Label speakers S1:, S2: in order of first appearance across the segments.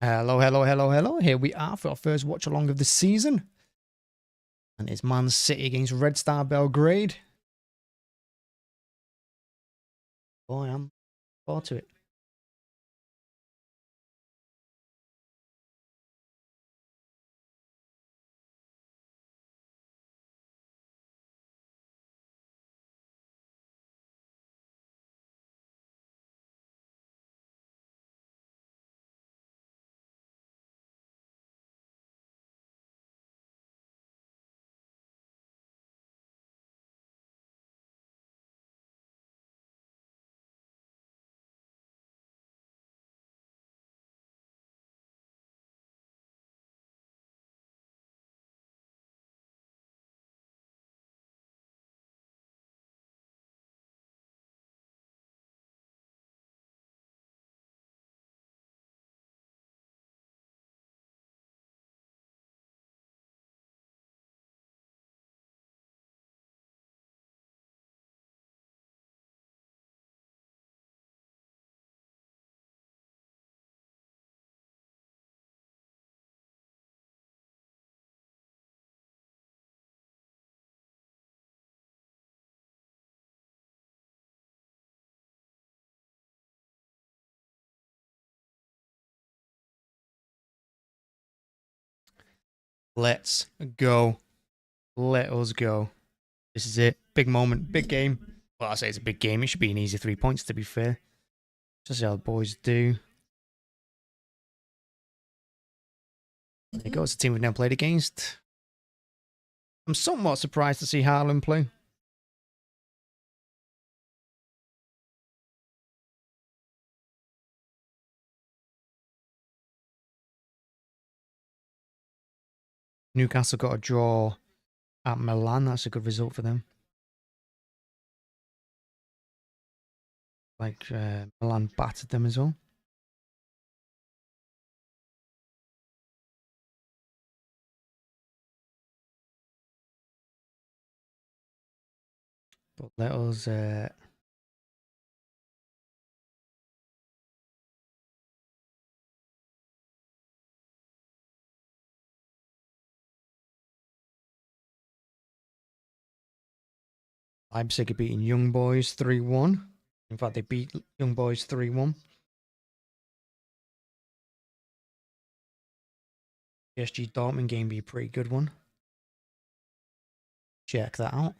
S1: Hello, hello, hello, hello. Here we are for our first watch along of the season. And it's Man City against Red Star Belgrade. Boy, I'm forward to it. Let's go. Let us go. This is it. Big moment, big game. Well, I say it's a big game. It should be an easy 3 points, to be fair. Just how the boys do. There you go. It's a team we've never played against. I'm somewhat surprised to see Haaland play. Newcastle got a draw at Milan. That's a good result for them. Milan battered them as well. But let us Leipzig are beating Young Boys 3-1. In fact, they beat Young Boys 3-1. PSG Dortmund game be a pretty good one. Check that out.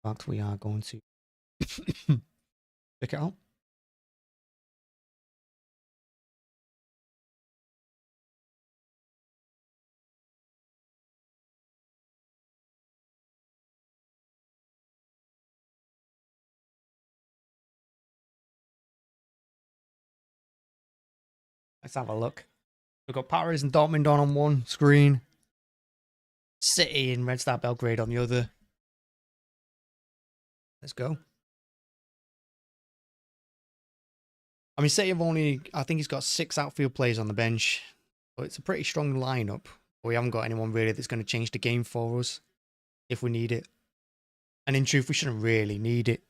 S1: In fact, we are going to check it out. Let's have a look. We've got Paris and Dortmund on one screen. City and Red Star Belgrade on the other. Let's go. I mean, City have I think he's got 6 outfield players on the bench. But it's a pretty strong lineup. But we haven't got anyone really that's going to change the game for us if we need it. And in truth, we shouldn't really need it.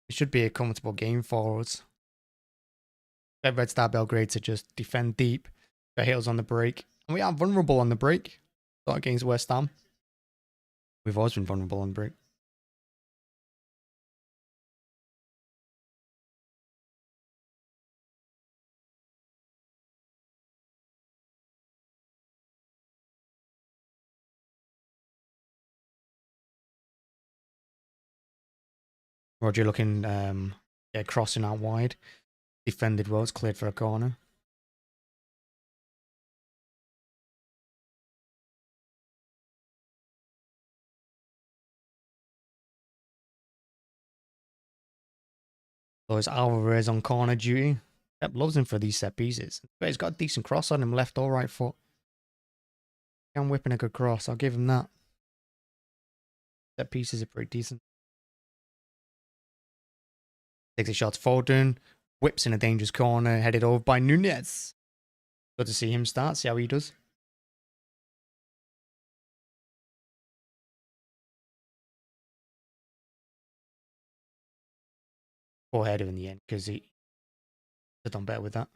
S1: It should be a comfortable game for us. Red Star Belgrade to just defend deep, get hit us on the break. And we are vulnerable on the break. Not against West Ham. We've always been vulnerable on the break. Roger looking, crossing out wide. Defended well, it's cleared for a corner. So it's Alvarez on corner duty. Pep loves him for these set pieces. But he's got a decent cross on him, left or right foot. I'm whipping a good cross, I'll give him that. Set pieces are pretty decent. Takes a shot to Foden. Whips in a dangerous corner, headed over by Nunez. Good to see him start, see how he does. Poor header in the end, because he could have done better with that.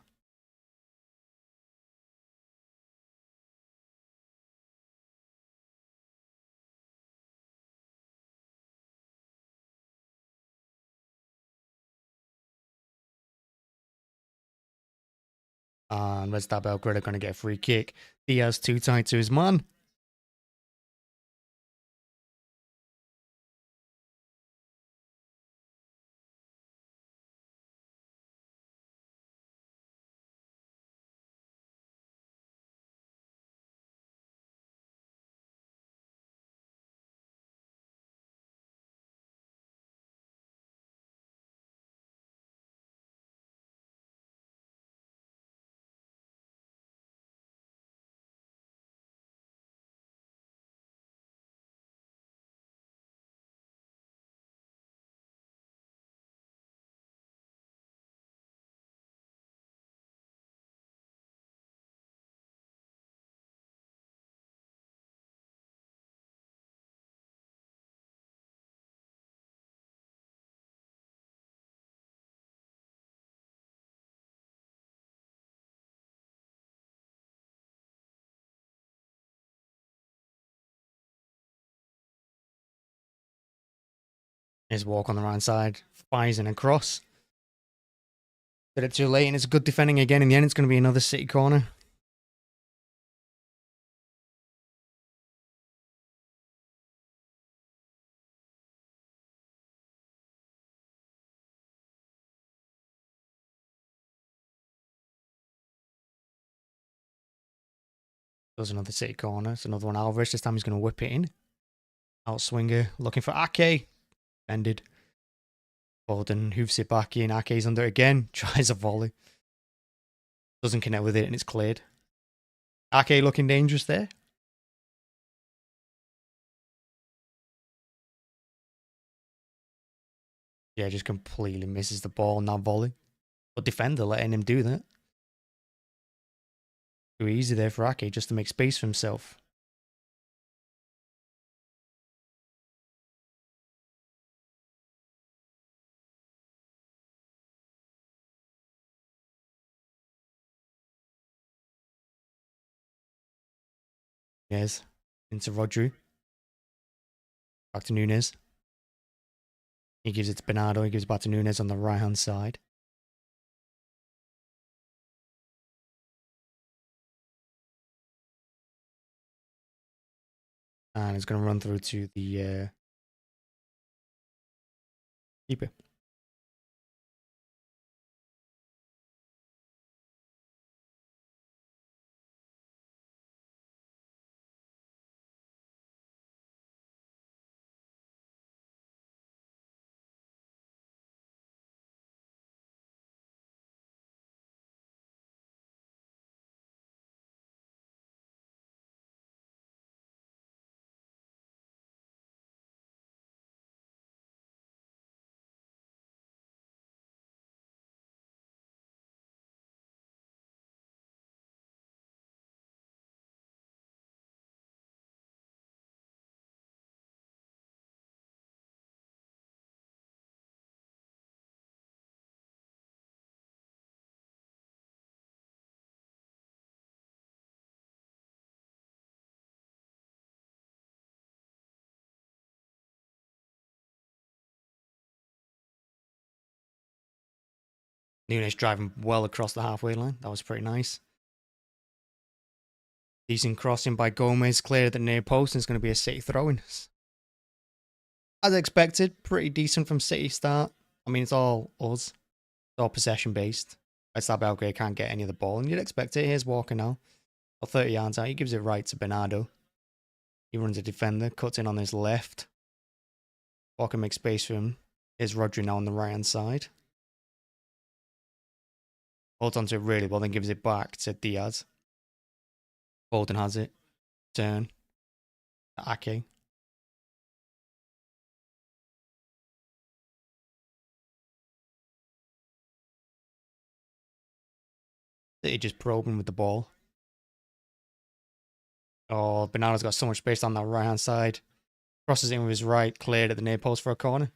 S1: And Red Star Belgrade are going to get a free kick. Diaz too tight to his man. His walk on the right side, fires in a cross. Did it too late, and it's good defending again. In the end, it's going to be another City corner. There's another City corner. It's another one. Alvarez. This time he's going to whip it in. Outswinger looking for Ake. Ended. Foden hoofs it back in. Ake's under it again. Tries a volley. Doesn't connect with it, and it's cleared. Ake looking dangerous there. Yeah, just completely misses the ball on that volley. But defender letting him do that. Too easy there for Ake just to make space for himself. Nunez into Rodri. Back to Nunez. He gives it to Bernardo. He gives it back to Nunez on the right-hand side. And it's going to run through to the keeper. Nunez driving well across the halfway line. That was pretty nice. Decent crossing by Gomez. Cleared at the near post, and it's going to be a City throw-in. As expected, pretty decent from City start. I mean, it's all us. It's all possession-based. Red Star Belgrade can't get any of the ball, and you'd expect it. Here's Walker now. 30 yards out. He gives it right to Bernardo. He runs a defender, cuts in on his left. Walker makes space for him. Here's Rodri now on the right-hand side. Holds onto it really well, then gives it back to Diaz. Foden has it. Turn. Ake. City just probing with the ball. Oh, Bernardo's got so much space on that right hand side. Crosses in with his right, cleared at the near post for a corner.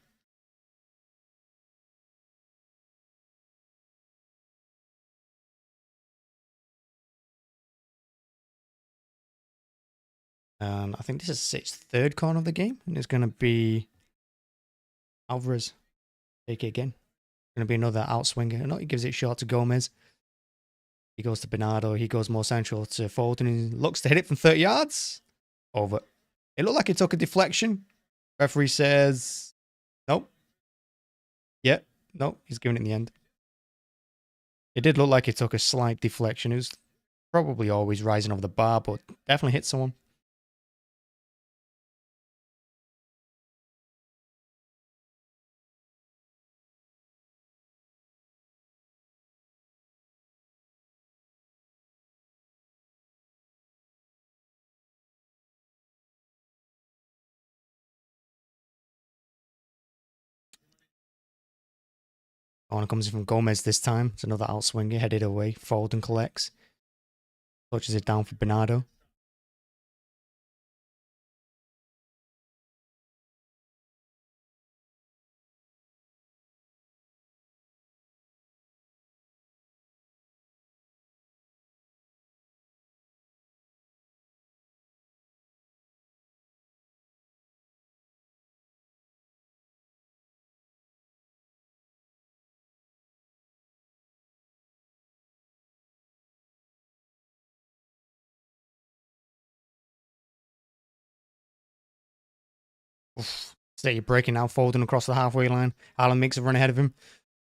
S1: And I think this is City's third corner of the game. And it's going to be Alvarez. Take it again. Going to be another outswinger. No, he gives it short to Gomez. He goes to Bernardo. He goes more central to Foden. He looks to hit it from 30 yards. Over. It looked like he took a deflection. Referee says, nope. Yeah, nope. He's giving it in the end. It did look like he took a slight deflection. It was probably always rising over the bar, but definitely hit someone. Corner comes in from Gomez this time. It's another outswinger headed away. Foden collects. Touches it down for Bernardo. City breaking out Foden across the halfway line. Haaland makes a run ahead of him.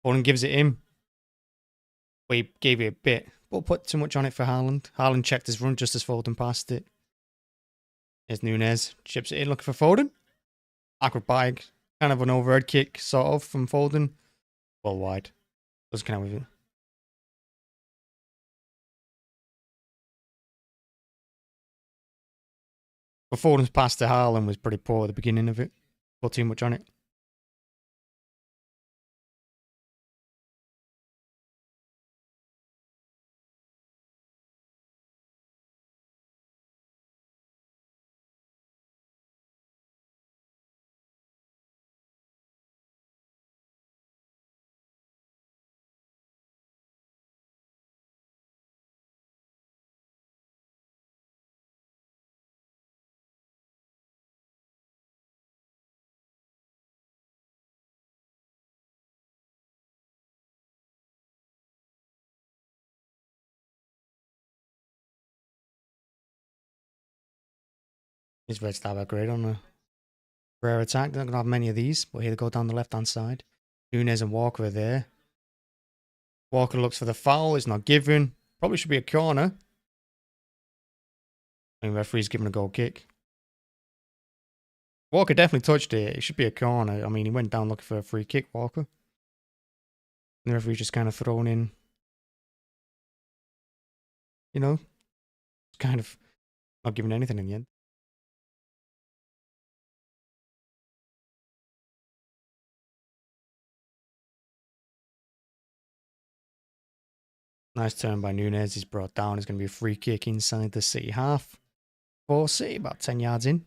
S1: Foden gives it in. But he gave it a bit. But put too much on it for Haaland. Haaland checked his run just as Foden passed it. There's Nunez. Chips it in looking for Foden. Acrobatic. Kind of an overhead kick, sort of, from Foden. Well wide. Doesn't count with it. But Foden's pass to Haaland was pretty poor at the beginning of it. Put too much on it. Is Red Star Belgrade on a rare attack. They're not going to have many of these, but here they go down the left-hand side. Nunez and Walker are there. Walker looks for the foul. It's not given. Probably should be a corner. And referee's giving a goal kick. Walker definitely touched it. It should be a corner. I mean, he went down looking for a free kick, Walker. And the referee's just kind of thrown in. You know, kind of not giving anything in the end. Nice turn by Nunez. He's brought down. It's going to be a free kick inside the City half. For City, about 10 yards in.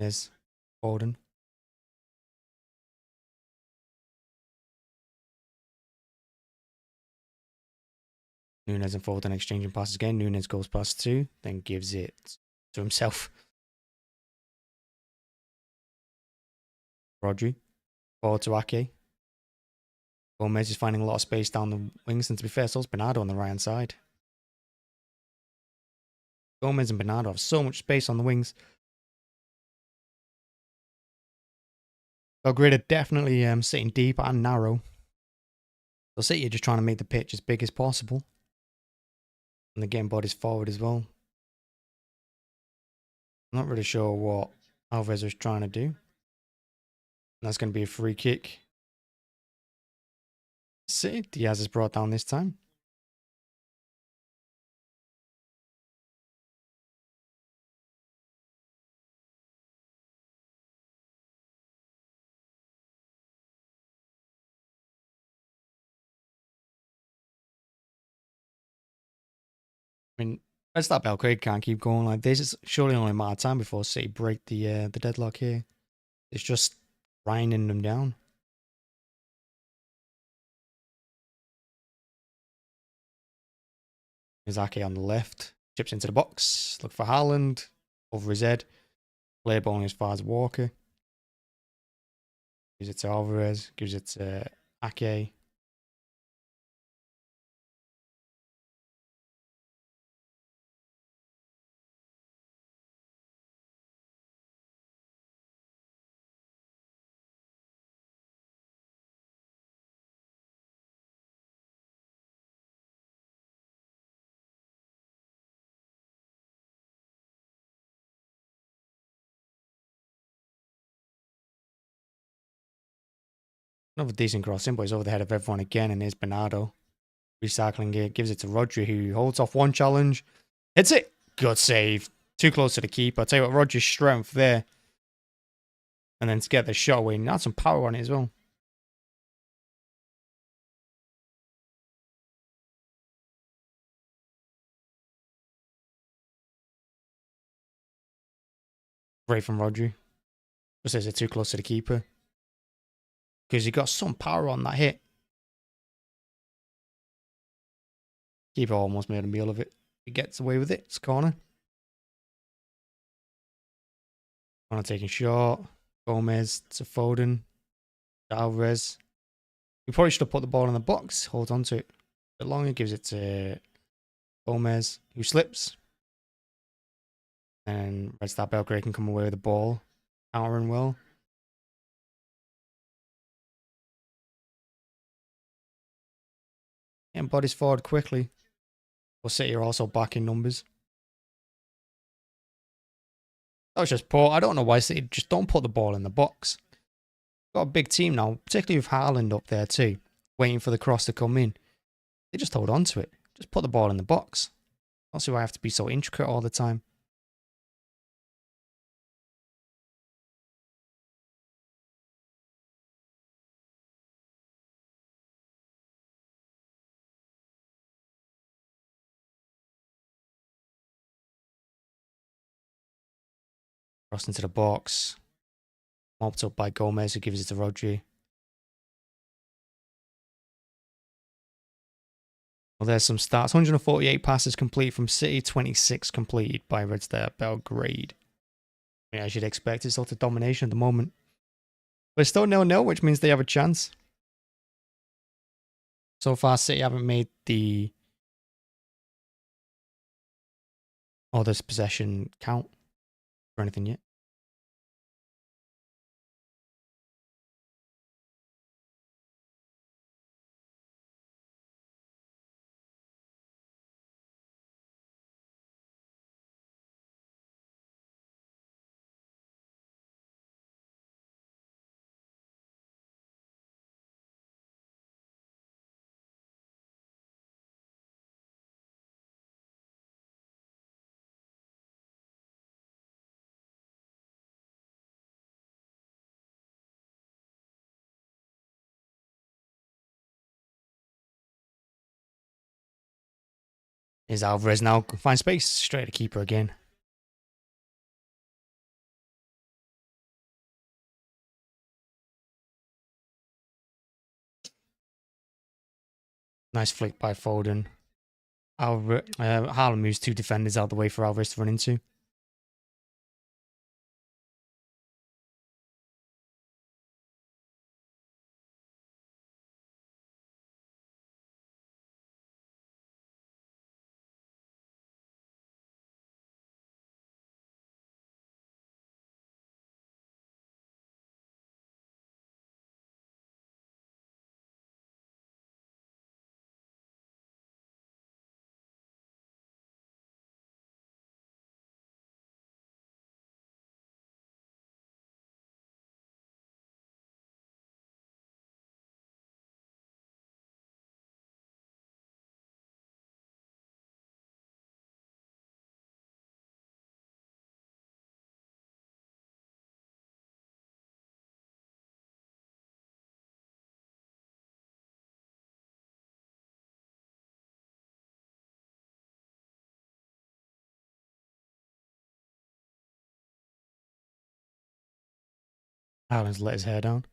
S1: There's Foden. Nunez and Foden exchanging passes again. Nunez goes past two, then gives it to himself. Rodri. Forward to Ake. Gomez is finding a lot of space down the wings, and to be fair, so's Bernardo on the right hand side. Gomez and Bernardo have so much space on the wings. Belgrade are definitely sitting deep and narrow. So City are just trying to make the pitch as big as possible. And they're getting bodies forward as well. I'm not really sure what Alvarez was trying to do. And that's going to be a free kick. See, Diaz is brought down this time. I mean, Red Star Belgrade can't keep going like this. It's surely only a matter of time before City break the deadlock here. It's just grinding them down. Izaki on the left. Chips into the box. Look for Haaland. Over his head. Play ball as far as Walker. Gives it to Alvarez. Gives it to Ake. Another decent crossing, but he's over the head of everyone again, and here's Bernardo. Recycling it, gives it to Rodri, who holds off one challenge. Hits it! Good save. Too close to the keeper. I'll tell you what, Rodri's strength there. And then to get the shot away, now some power on it as well. Great from Rodri. Just says it's too close to the keeper. Because he got some power on that hit. Keeper almost made a meal of it. He gets away with it. It's corner. Corner taking short. Gomez to Foden. Alvarez. We probably should have put the ball in the box. Hold on to it a bit longer. Gives it to Gomez, who slips. And Red Star Belgrade can come away with the ball. Countering well. Getting bodies forward quickly. But City are also back in numbers. That was just poor. I don't know why City just don't put the ball in the box. Got a big team now, particularly with Haaland up there too, waiting for the cross to come in. They just hold on to it. Just put the ball in the box. I don't see why I have to be so intricate all the time. Cross into the box. Mopped up by Gomez, who gives it to Rodri. Well, there's some stats. 148 passes complete from City, 26 completed by Red Star Belgrade. I mean, as you'd expect, it's sort of domination at the moment. But it's still 0-0, which means they have a chance. So far, City haven't made the this possession count for anything yet. Is Alvarez now find space straight to keeper again. Nice flick by Foden. Haaland moves two defenders out the way for Alvarez to run into. Haaland's let his hair down.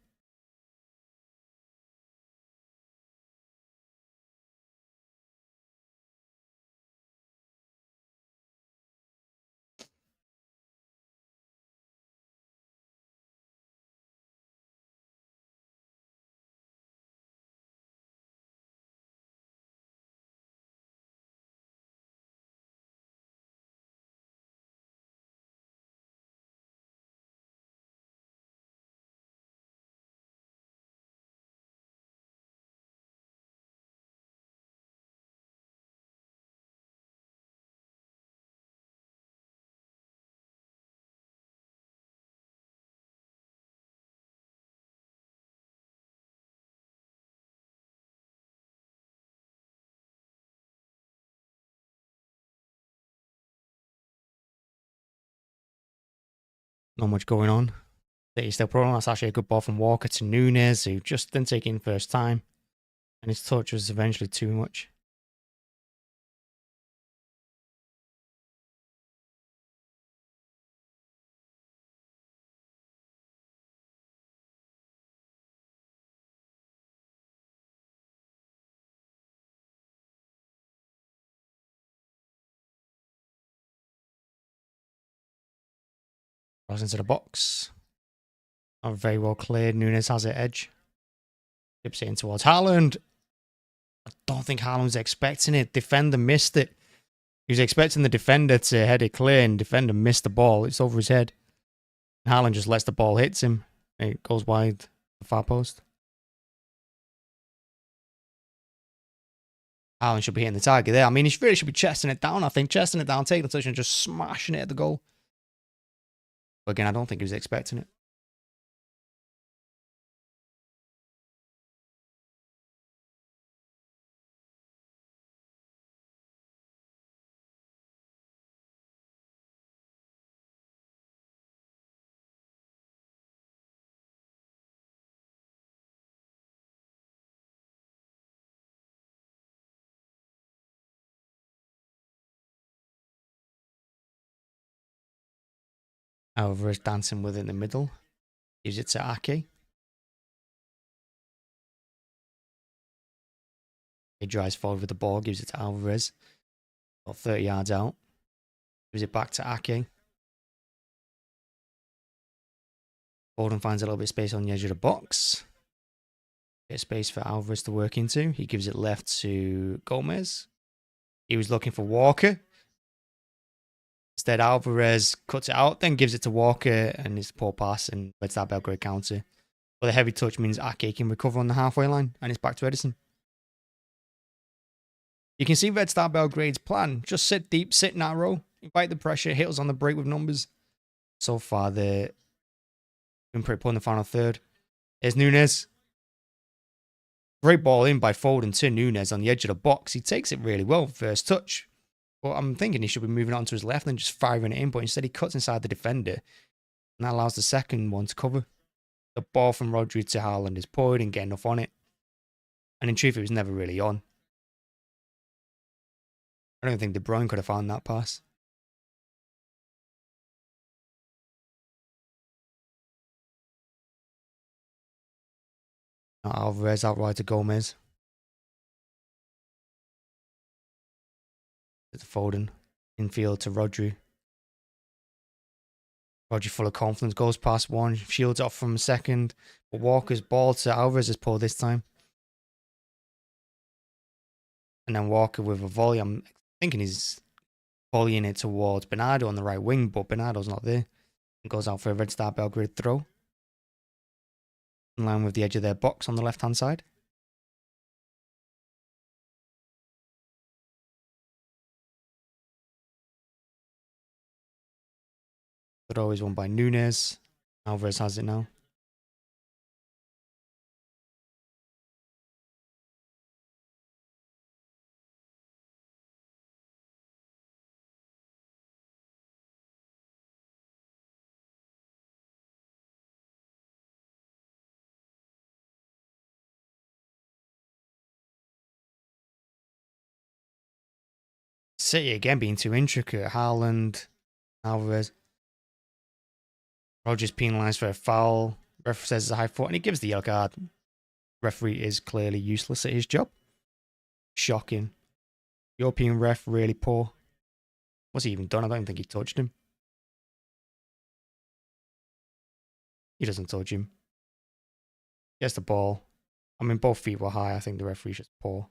S1: Not much going on. City still problem. That's actually a good ball from Walker to Nunes, who just didn't take it in first time. And his touch was eventually too much. Goes into the box. Not very well cleared. Nunes has it edge. Tips it in towards Haaland. I don't think Haaland was expecting it. Defender missed it. He was expecting the defender to head it clear, and defender missed the ball. It's over his head. Haaland just lets the ball hit him. It goes wide, the far post. Haaland should be hitting the target there. I mean, he really should be chesting it down, I think. Chesting it down, taking the touch, and just smashing it at the goal. But again, I don't think he was expecting it. Alvarez dancing with it in the middle. Gives it to Ake. He drives forward with the ball, gives it to Alvarez. About 30 yards out. Gives it back to Ake. Foden finds a little bit of space on the edge of the box. Bit of space for Alvarez to work into. He gives it left to Gomez. He was looking for Walker. Instead, Alvarez cuts it out, then gives it to Walker, and his poor pass and Red Star Belgrade counter. But the heavy touch means Ake can recover on the halfway line, and it's back to Edison. You can see Red Star Belgrade's plan. Just sit deep, sit narrow, invite the pressure, hit us on the break with numbers. So far, they've been pretty poor in the final third. Here's Nunes. Great ball in by Foden to Nunes on the edge of the box. He takes it really well, first touch. But I'm thinking he should be moving on to his left and just firing it in. But instead, he cuts inside the defender. And that allows the second one to cover. The ball from Rodri to Haaland is poor. He didn't get enough on it. And in truth, it was never really on. I don't think De Bruyne could have found that pass. Alvarez outright to Gomez. To Foden. Infield to Rodri. Rodri full of confidence. Goes past one. Shields off from a second. But Walker's ball to Alvarez is poor this time. And then Walker with a volley. I'm thinking he's volleying it towards Bernardo on the right wing. But Bernardo's not there. It goes out for a Red Star Belgrade throw. In line with the edge of their box on the left-hand side. Throw is won by Nunes. Alvarez has it now. City again being too intricate. Haaland, Alvarez. Rodgers penalised for a foul. Ref says it's a high foot, and he gives the yellow card. Referee is clearly useless at his job. Shocking. European ref, really poor. What's he even done? I don't even think he touched him. He doesn't touch him. Gets the ball. I mean, both feet were high. I think the referee's just poor.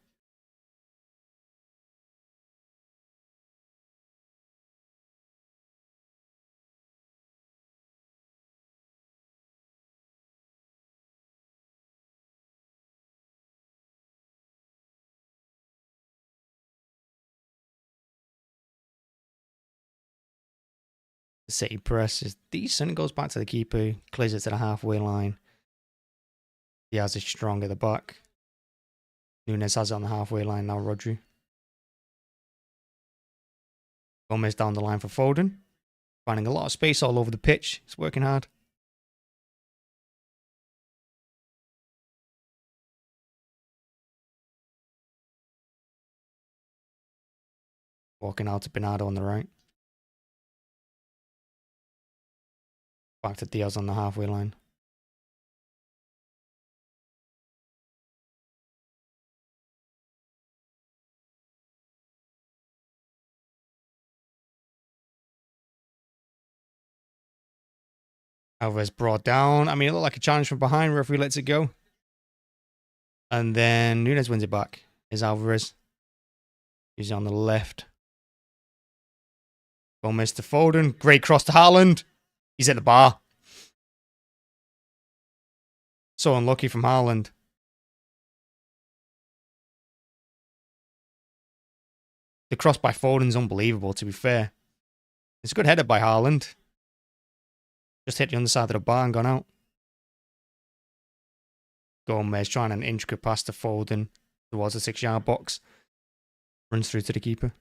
S1: The City press is decent. It goes back to the keeper. Clears it to the halfway line. Diaz is strong at the back. Nunes has it on the halfway line now, Rodri. Gomez down the line for Foden. Finding a lot of space all over the pitch. He's working hard. Walking out to Bernardo on the right. Back to Diaz on the halfway line. Alvarez brought down. I mean, it looked like a challenge from behind. Referee lets it go. And then Nunes wins it back. Is Alvarez. He's on the left. Gomez to Foden. Great cross to Haaland. He's at the bar. So unlucky from Haaland. The cross by Foden's unbelievable, to be fair. It's a good header by Haaland. Just hit the underside of the bar and gone out. Gomez trying an intricate pass to Foden towards the 6-yard box. Runs through to the keeper.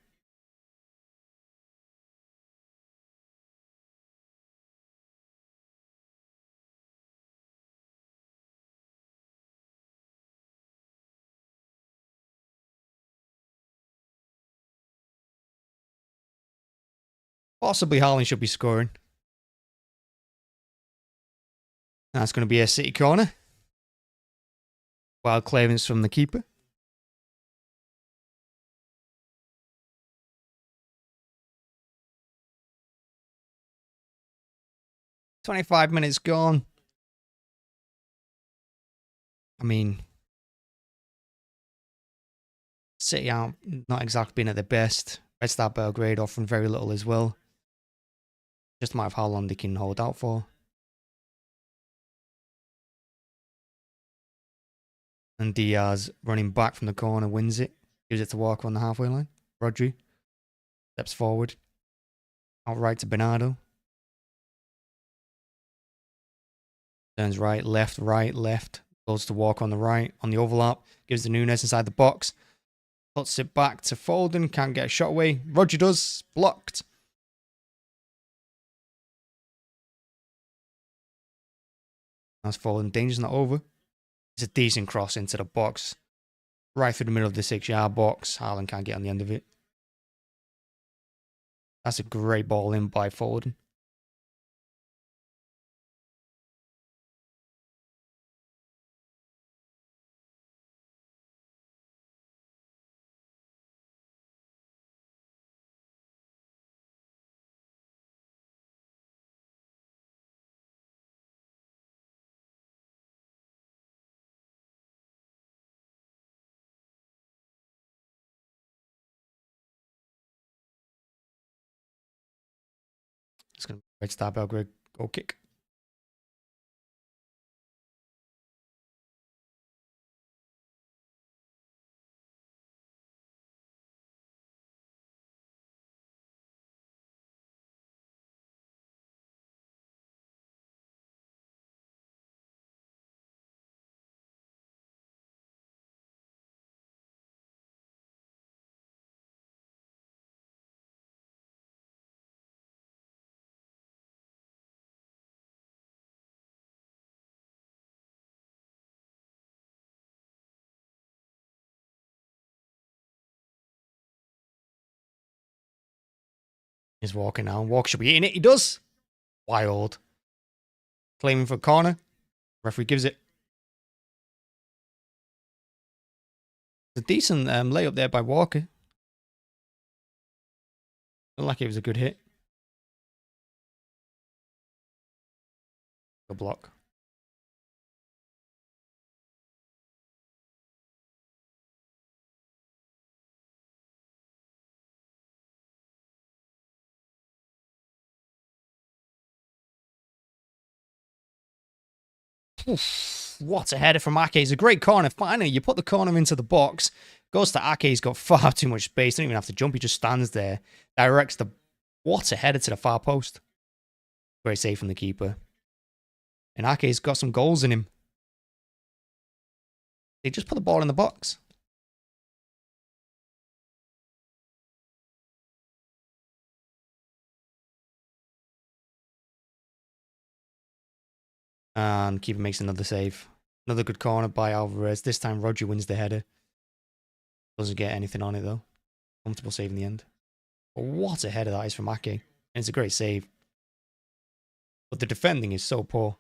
S1: Possibly Haaland should be scoring. That's going to be a City corner. Wild clearance from the keeper. "25 minutes gone." I mean, City aren't not exactly been at their best. Red Star Belgrade offering very little as well. Just a matter of how long they can hold out for. And Diaz running back from the corner wins it. Gives it to Walker on the halfway line. Rodri steps forward. Outright to Bernardo. Turns right, left, left. Goes to Walker on the right. On the overlap. Gives the Nunes inside the box. Puts it back to Foden. Can't get a shot away. Rodri does. Blocked. That's Foden. Danger's not over. It's a decent cross into the box. Right through the middle of the 6-yard box. Haaland can't get on the end of it. That's a great ball in by Foden. It's going to be Red Star Belgrade goal kick. He's walking now. Walker should be hitting it. He does. Wild. Claiming for a corner. Referee gives it. A decent layup there by Walker. Looked like it was a good hit. Good block. Oof, what a header from Ake. It's a great corner. Finally, you put the corner into the box. Goes to Ake. He's got far too much space. Don't even have to jump. He just stands there. Directs the... What a header to the far post. Great save from the keeper. And Ake's got some goals in him. They just put the ball in the box. And keeper makes another save. Another good corner by Alvarez. This time Roger wins the header. Doesn't get anything on it though. Comfortable save in the end. But what a header that is from Ake. And it's a great save. But the defending is so poor.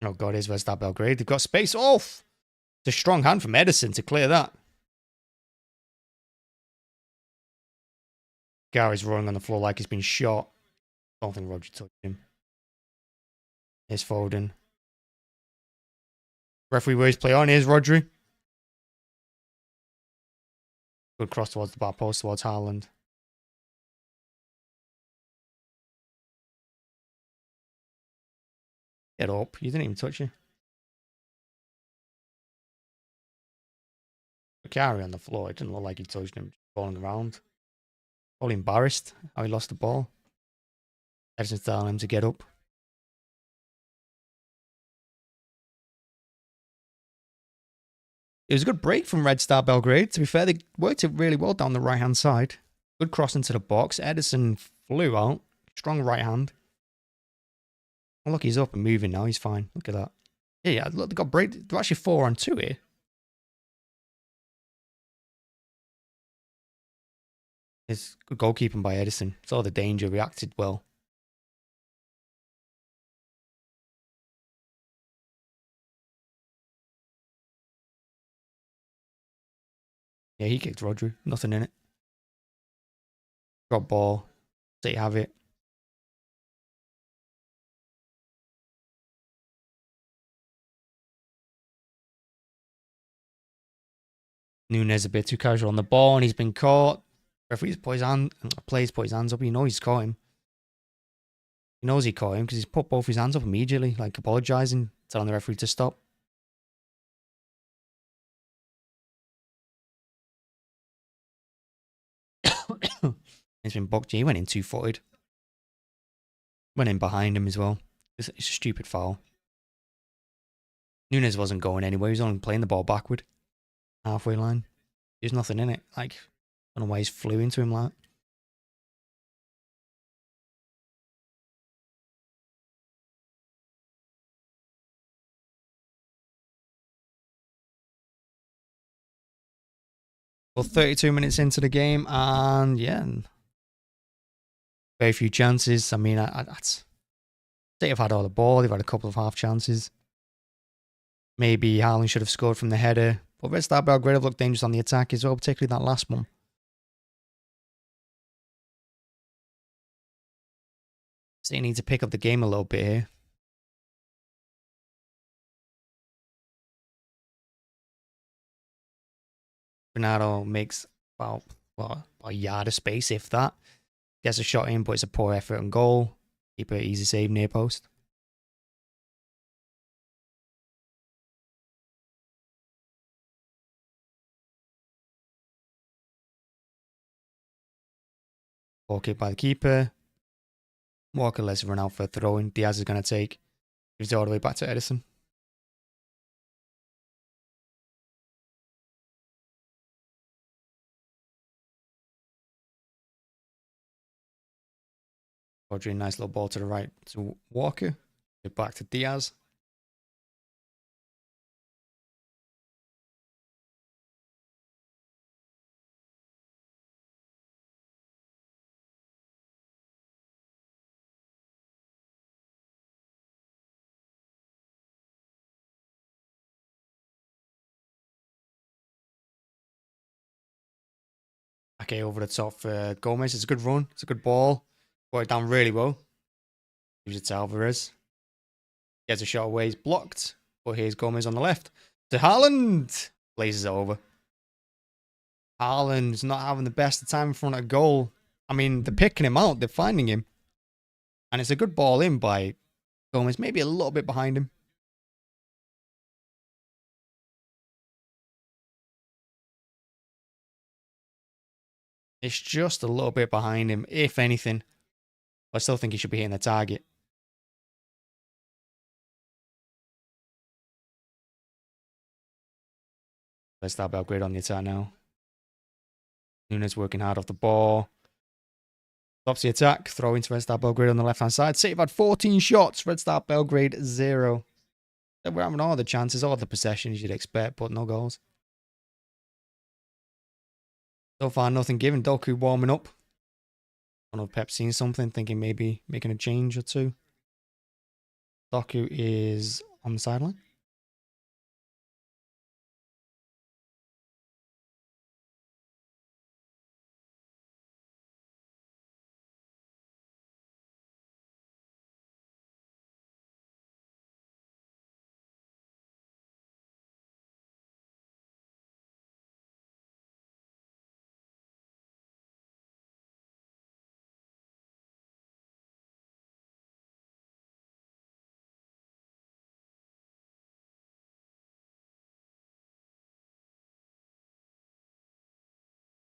S1: Oh god, here's Red Star Belgrade. They've got space. Oh! It's a strong hand from Edison to clear that. Gary's rolling on the floor like he's been shot. I don't think Roger touched him. Here's Foden. Referee waves play on. Here's Rodri. Good cross towards the bar post towards Haaland. Get up. You didn't even touch it. Gary on the floor. It didn't look like he touched him. Just falling around. Probably embarrassed how he lost the ball. Edison's telling him to get up. It was a good break from Red Star Belgrade. To be fair, they worked it really well down the right-hand side. Good cross into the box. Edison flew out. Strong right hand. Oh, look, he's up and moving now. He's fine. Look at that. Yeah, look, they got break. They're actually 4-on-2 here. It's good goalkeeping by Edison. Saw the danger, reacted well. Yeah, he kicked Rodri. Nothing in it. Drop ball. There you have it. Nunes a bit too casual on the ball and he's been caught. Referee's put his hand, players put his hands up. He knows he's caught him. He knows he caught him because he's put both his hands up immediately, like apologising, telling the referee to stop. He's been booked. He went in 2-footed. Went in behind him as well. It's a stupid foul. Nunes wasn't going anywhere. He was only playing the ball backward. Halfway line. There's nothing in it. Like, I don't know why he's flew into him like that. Well, 32 minutes into the game, and yeah, very few chances. I mean, they've had all the ball. They've had a couple of half chances. Maybe Haaland should have scored from the header. But Red Star Belgrade have looked dangerous on the attack as well, particularly that last one. So they need to pick up the game a little bit here. Bernardo makes about a yard of space, if that. Gets a shot in, but it's a poor effort and goal. Keep it easy save near post. Ball kicked by the keeper. Walker lets it run out for a throw in. Diaz is going to take. Gives it all the way back to Edison. Rodri, nice little ball to the right to Walker. Get back to Diaz. Ake over the top for Gomez. It's a good run. It's a good ball. Got it down really well. Gives it to Alvarez. Gets a shot away. He's blocked. But here's Gomez on the left. To Haaland. Blazes it over. Haaland's not having the best of time in front of goal. I mean, they're picking him out. They're finding him. And it's a good ball in by Gomez. Maybe a little bit behind him. It's just a little bit behind him, if anything. I still think he should be hitting the target. Red Star Belgrade on the attack now. Nunes working hard off the ball. Stops the attack. Throw into Red Star Belgrade on the left-hand side. City have had 14 shots. Red Star Belgrade 0. We're having all the chances, all the possessions you'd expect, but no goals. So far, nothing given. Doku warming up. I don't know if Pep's seen something, thinking maybe making a change or two. Doku is on the sideline.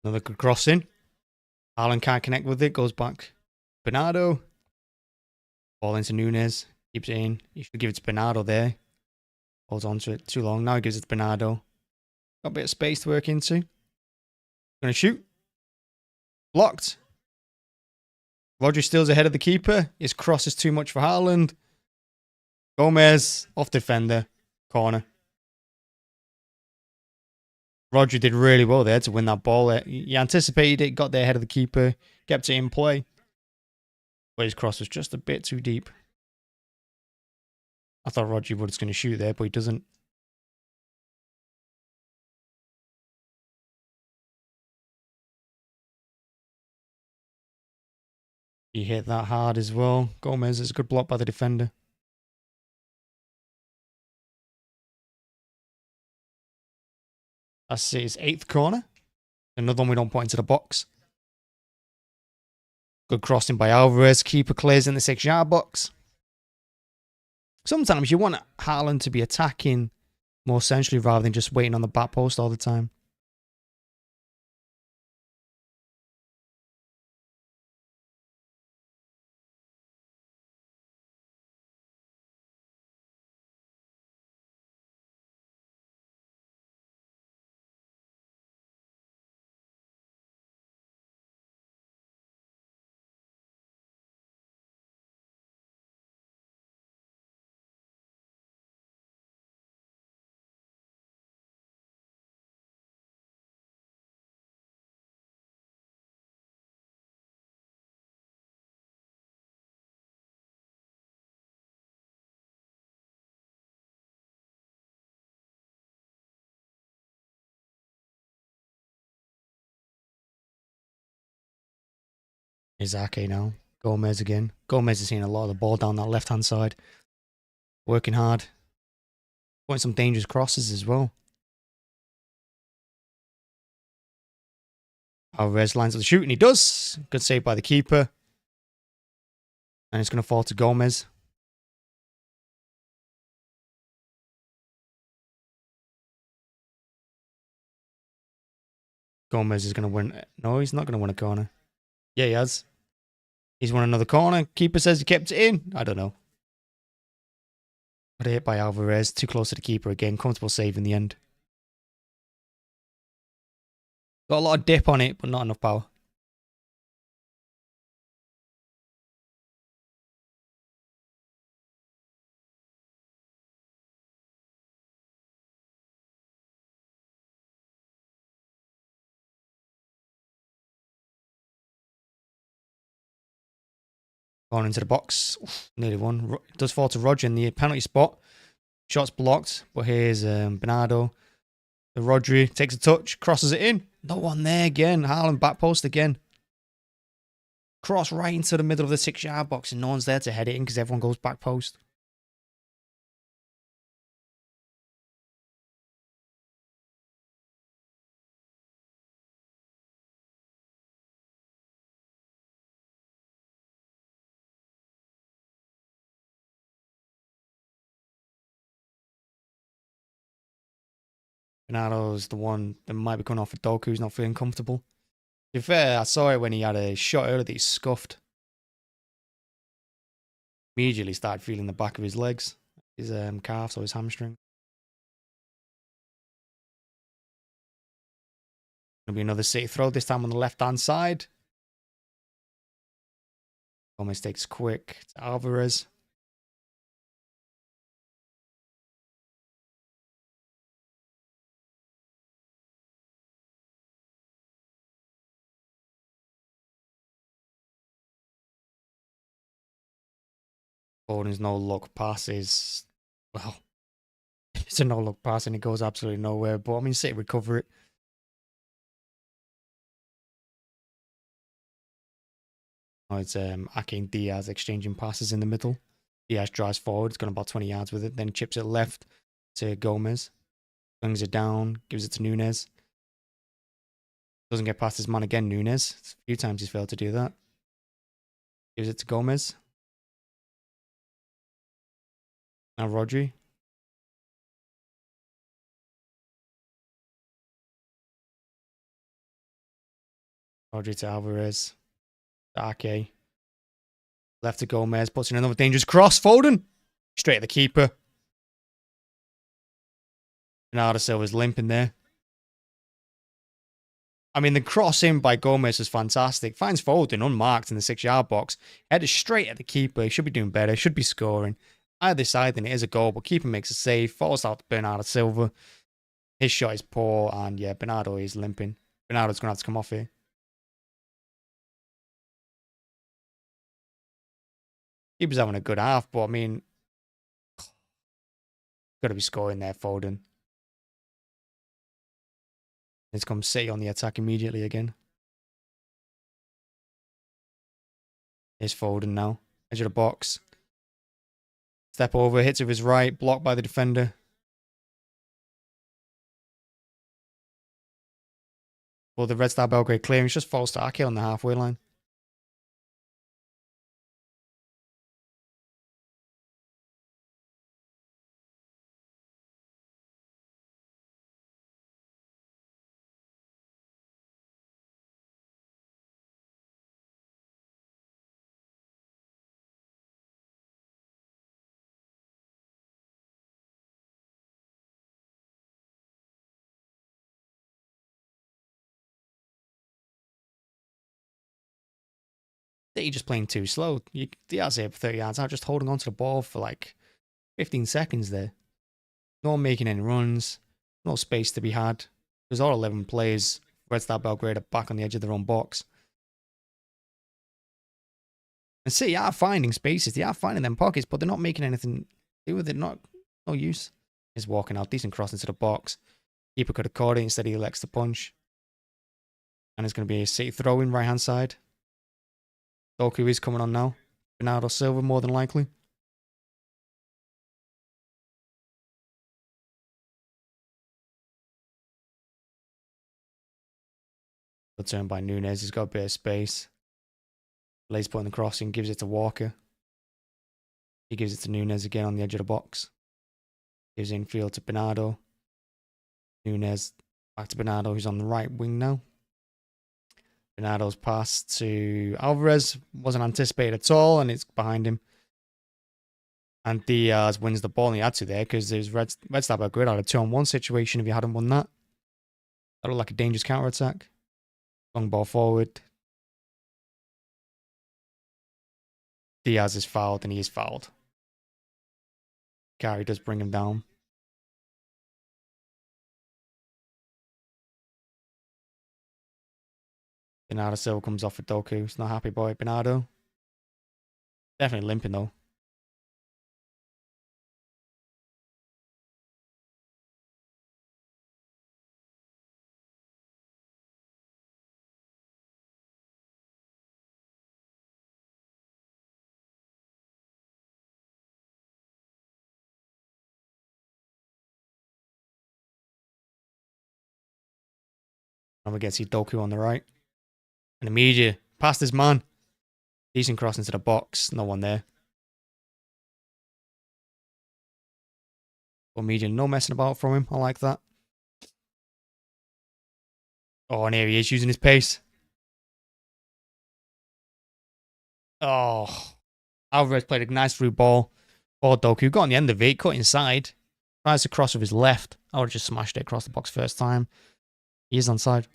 S1: Another good crossing. Haaland can't connect with it. Goes back. Bernardo. Ball into Nunes. Keeps it in. He should give it to Bernardo there. Holds on to it too long. Now he gives it to Bernardo. Got a bit of space to work into. Gonna shoot. Blocked. Rodri steals ahead of the keeper. His cross is too much for Haaland. Gomez. Off defender. Corner. Rodri did really well there to win that ball. He anticipated it, got there ahead of the keeper, kept it in play. But his cross was just a bit too deep. I thought Rodri was going to shoot there, but he doesn't. He hit that hard as well. Gomez is a good block by the defender. That's his 8th corner. Another one we don't put into the box. Good crossing by Alvarez. Keeper clears in the 6-yard box. Sometimes you want Haaland to be attacking more centrally rather than just waiting on the back post all the time. Here's Ake now. Gomez again. Gomez is seeing a lot of the ball down that left-hand side. Working hard. Putting some dangerous crosses as well. Alvarez lines up the shoot, and he does. Good save by the keeper. And it's going to fall to Gomez. Gomez is going to win. No, he's not going to win a corner. Yeah, he has. He's won another corner. Keeper says he kept it in. I don't know. But hit by Alvarez. Too close to the keeper again. Comfortable save in the end. Got a lot of dip on it, but not enough power. Going into the box. Oof, nearly won. It does fall to Roger in the penalty spot. Shot's blocked. But here's Bernardo. The Rodri takes a touch. Crosses it in. No one there again. Haaland back post again. Cross right into the middle of the 6-yard box and no one's there to head it in because everyone goes back post. Bernardo's the one that might be coming off for Doku who's not feeling comfortable. To be fair, I saw it when he had a shot earlier that he scuffed. Immediately started feeling the back of his legs, his calves or his hamstring. Gonna be another City throw, this time on the left-hand side. Almost takes quick to Alvarez. Foden's no-look pass is, well, it's a no-look pass and it goes absolutely nowhere. But, I mean, City recover it. Oh, it's Ake and Diaz exchanging passes in the middle. Diaz drives forward, it's gone about 20 yards with it. Then chips it left to Gomez. Brings it down, gives it to Nunes. Doesn't get past his man again, Nunes. It's a few times he's failed to do that. Gives it to Gomez. Now Rodri. Rodri to Alvarez. To Ake. Left to Gomez. Puts in another dangerous cross. Foden. Straight at the keeper. Bernardo Silva's limping there. I mean, the cross in by Gomez was fantastic. Finds Foden unmarked in the 6-yard box. Headed straight at the keeper. He should be doing better. Should be scoring. Either side, then it is a goal, but keeper makes a save. Falls out to Bernardo Silva. His shot is poor, and yeah, Bernardo is limping. Bernardo's going to have to come off here. Keeper's having a good half, but I mean, got to be scoring there, Foden. It's come City on the attack immediately again. Here's Foden now. Edge of the box. Step over, hits with his right, blocked by the defender. Well, the Red Star Belgrade clearance just falls to Ake on the halfway line. City just playing too slow. Diaz here for 30 yards out, just holding onto the ball for like 15 seconds there. No one making any runs. No space to be had. There's all 11 players. Red Star Belgrade are back on the edge of their own box. And City are finding spaces. They are finding them pockets, but they're not making anything to do with it. No use. He's walking out. Decent cross into the box. Keeper could have caught it. Instead, he elects to punch. And it's going to be a City throw in right hand side. Doku is coming on now. Bernardo Silva, more than likely. Good turn by Nunes. He's got a bit of space. Lays putting the crossing, gives it to Walker. He gives it to Nunes again on the edge of the box. Gives infield to Bernardo. Nunes back to Bernardo, who's on the right wing now. Bernardo's pass to Alvarez wasn't anticipated at all, and it's behind him. And Diaz wins the ball, and he had to there because there's Red Star Belgrade had a 2-on-1 situation if he hadn't won that. That looked like a dangerous counter attack. Long ball forward. Diaz is fouled, and he is fouled. Gary does bring him down. Bernardo Silva comes off for Doku. He's not happy about it. Bernardo. Definitely limping though. And we get to see Doku on the right. And immediate past his man. Decent cross into the box. No one there. But medium, no messing about from him. I like that. Oh, and here he is using his pace. Oh. Alvarez played a nice through ball for Doku. Got on the end of it. Cut inside. Tries to cross with his left. I would have just smashed it across the box first time. He is onside.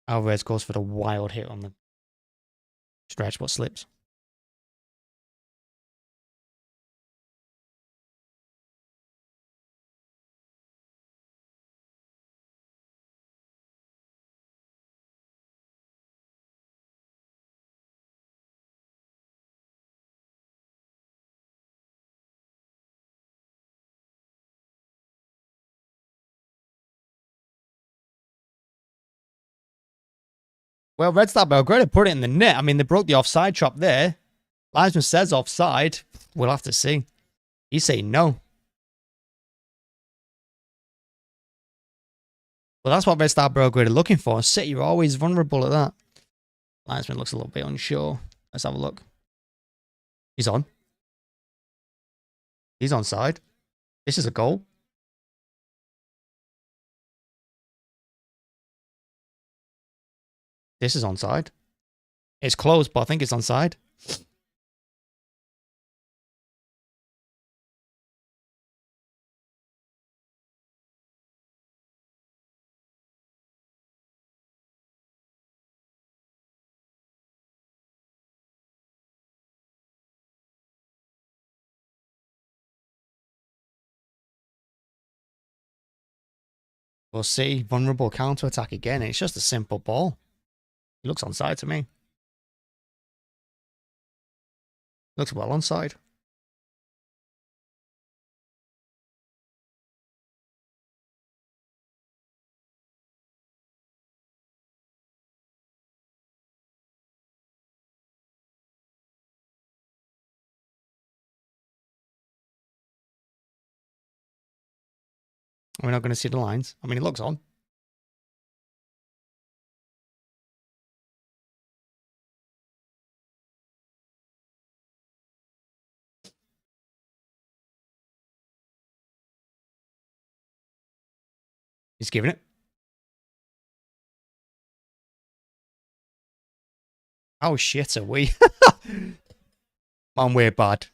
S1: Alvarez goes for the wild hit on the stretch, but slips. Well, Red Star Belgrade put it in the net. I mean, they broke the offside trap there. Linesman says offside. We'll have to see. He's saying no. Well, that's what Red Star Belgrade are looking for. City are always vulnerable at that. Linesman looks a little bit unsure. Let's have a look. He's on. He's onside. This is a goal. This is onside. It's close, but I think it's onside. We'll see. Vulnerable counter-attack again. It's just a simple ball. He looks onside to me. Looks well onside. We're not going to see the lines. I mean, it looks on. He's giving it. Oh, shit, are we? Man, we're bad.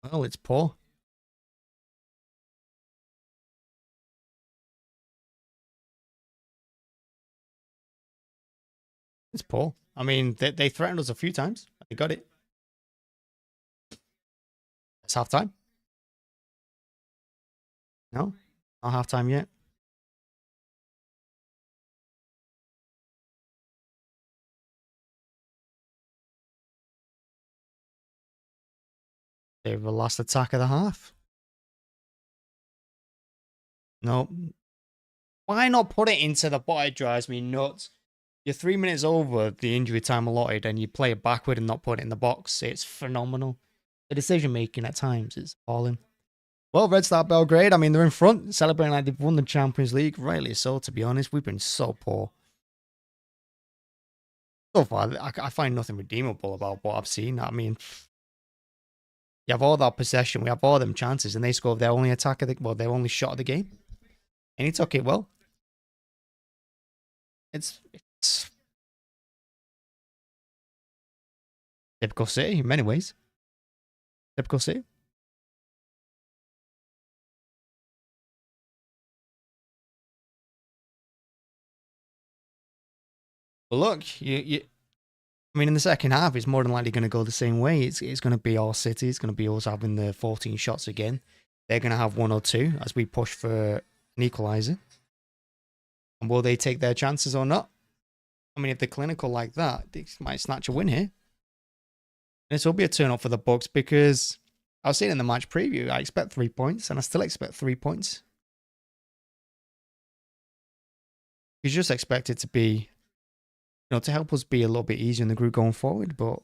S1: Well, it's poor. It's poor. I mean, they threatened us a few times. They got it. It's halftime. No, not halftime yet. They were the last attack of the half. No. Why not put it into the bot? It drives me nuts. You're 3 minutes over the injury time allotted and you play it backward and not put it in the box. It's phenomenal. The decision making at times is appalling. Well, Red Star Belgrade, I mean, they're in front, celebrating like they've won the Champions League. Rightly so, to be honest. We've been so poor. So far, I find nothing redeemable about what I've seen. I mean, You have all that possession, we have all them chances, and they scored their only attack of their only shot of the game, and he took it well. It's typical City in many ways. Typical City. But look, I mean, in the second half, it's more than likely going to go the same way. It's going to be all City. It's going to be us having the 14 shots again. They're going to have 1 or 2 as we push for an equaliser. And will they take their chances or not? I mean, if they're clinical like that, they might snatch a win here. And this will be a turn up for the Bucks because I was saying in the match preview, I expect 3 points, and I still expect 3 points. You just expect it to be, to help us be a little bit easier in the group going forward, but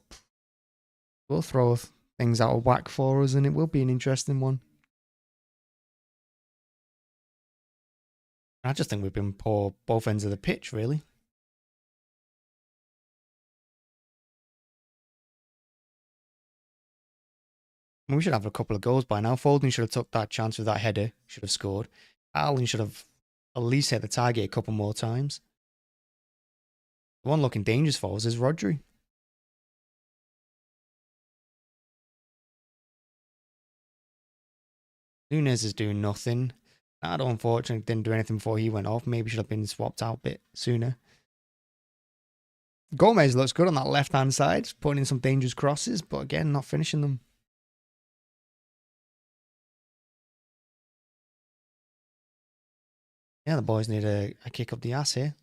S1: we'll throw things out of whack for us, and it will be an interesting one. I just think we've been poor both ends of the pitch, really. I mean, we should have a couple of goals by now. Foden should have took that chance with that header. Should have scored. Allen should have at least hit the target a couple more times. The one looking dangerous for us is Rodri. Nunes is doing nothing. Nado, unfortunately, didn't do anything before he went off. Maybe should have been swapped out a bit sooner. Gomez looks good on that left-hand side, putting in some dangerous crosses, but again, not finishing them. Yeah, the boys need a kick up the ass here.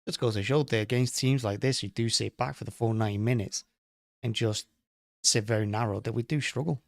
S1: Just goes to show that against teams like this, you do sit back for the full 90 minutes and just sit very narrow, that we do struggle.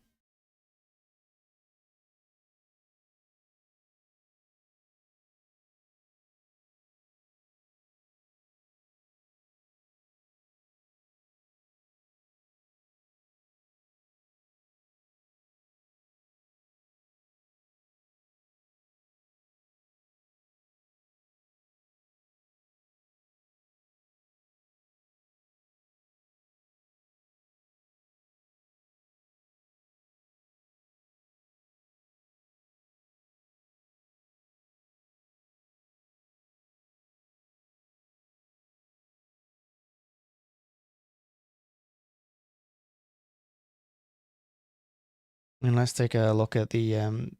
S1: And let's take a look at the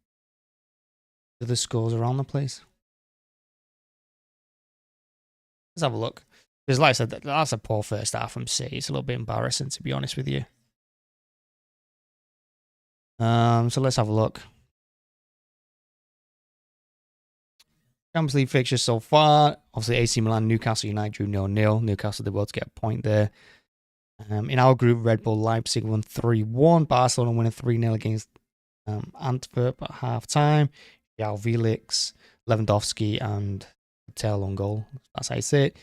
S1: scores around the place. Let's have a look. Because like I said, that's a poor first half from City. It's a little bit embarrassing, to be honest with you. So let's have a look. Champions League fixtures so far. Obviously, AC Milan, Newcastle United drew 0-0. Newcastle did well to get a point there. In our group, Red Bull Leipzig won 3-1. Barcelona winning 3-0 against Antwerp at half-time. João Felix, Lewandowski, and Patel on goal. That's how you say it.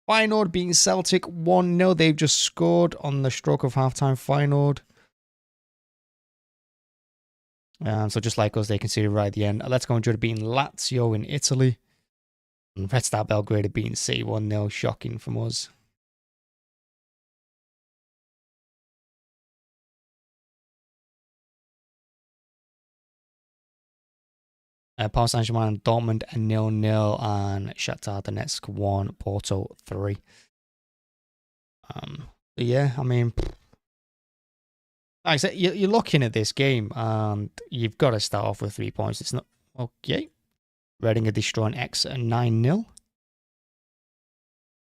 S1: Feyenoord beating Celtic 1-0. They've just scored on the stroke of half-time. Feyenoord. So just like us, they conceded right at the end. Let's go enjoy beating Lazio in Italy. And Red Star Belgrade beating City 1-0. Shocking from us. Paris Saint-Germain and Dortmund 0-0, and Shakhtar Donetsk 1, Porto 3. Yeah, I mean, like I said, you're looking at this game, and you've got to start off with 3 points. It's not okay. Reading are destroying X at 9-0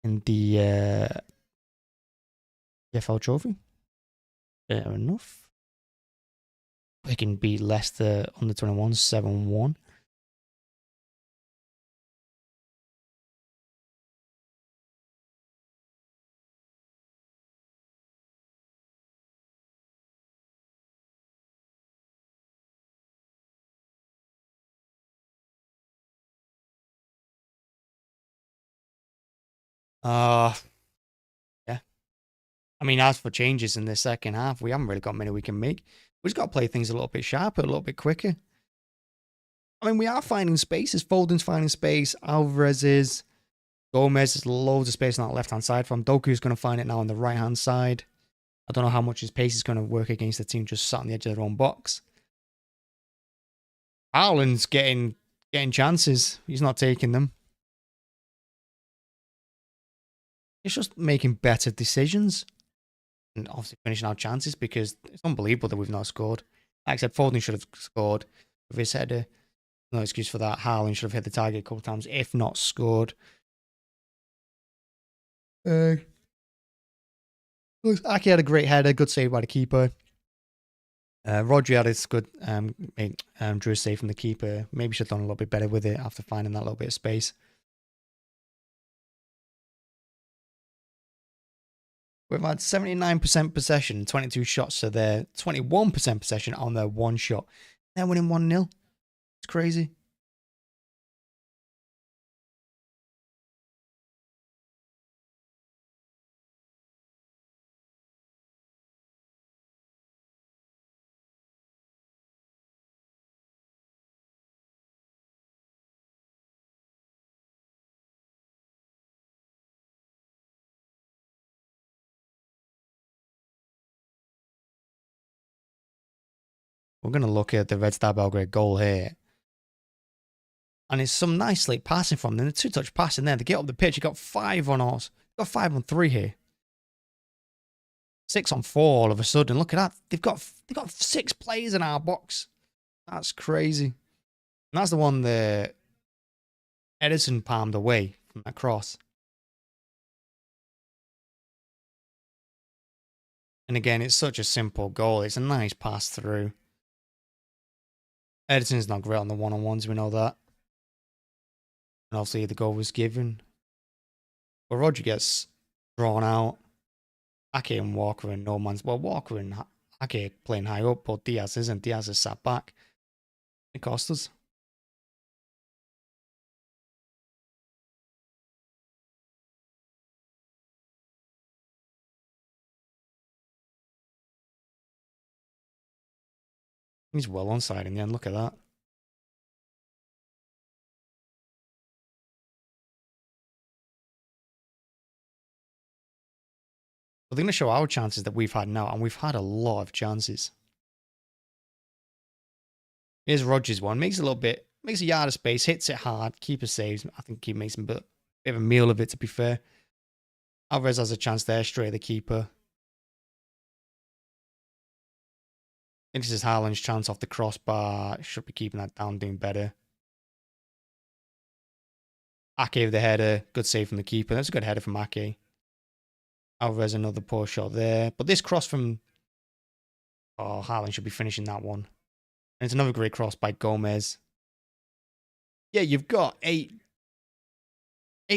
S1: in the EFL Trophy. Fair enough. They can beat Leicester under 21 7-1. Yeah. I mean, as for changes in the second half, we haven't really got many we can make. We just got to play things a little bit sharper, a little bit quicker. I mean, we are finding spaces. Foden's finding space. Alvarez is. Gomez, there's loads of space on that left-hand side from. Doku's going to find it now on the right-hand side. I don't know how much his pace is going to work against the team just sat on the edge of their own box. Haaland's getting chances. He's not taking them. He's just making better decisions. And obviously finishing our chances because it's unbelievable that we've not scored. Like I said, Foden should have scored with his header. No excuse for that. Haaland should have hit the target a couple times, if not scored. Ake had a great header, good save by the keeper. Rodri had his good drew a save from the keeper. Maybe should have done a little bit better with it after finding that little bit of space. We've had 79% possession, 22 shots, so they're 21% possession on their one shot. They're winning 1-0. It's crazy. We're going to look at the Red Star Belgrade goal here. And it's some nice late passing from them. The two-touch passing there. They get up the pitch. You got 5 on us. Got 5 on 3 here. 6 on 4 all of a sudden. Look at that. They've got 6 players in our box. That's crazy. And that's the one that Edison palmed away from that cross. And again, it's such a simple goal. It's a nice pass through. Edison's not great on the one-on-ones. We know that. And obviously the goal was given. But Roger gets drawn out. Ake and Walker and no man's... Well, Walker and Ake playing high up, but Diaz isn't. Diaz is sat back. It cost us. He's well onside in the end. Look at that. But they're going to show our chances that we've had now, and we've had a lot of chances. Here's Rodgers one. Makes a yard of space, hits it hard, keeper saves. I think he makes a bit of a meal of it, to be fair. Alvarez has a chance there, straight at the keeper. I think this is Haaland's chance off the crossbar. Should be keeping that down, doing better. Ake with the header. Good save from the keeper. That's a good header from Ake. Alvarez, another poor shot there. But this cross from... Oh, Haaland should be finishing that one. And it's another great cross by Gomez. Yeah, you've got 8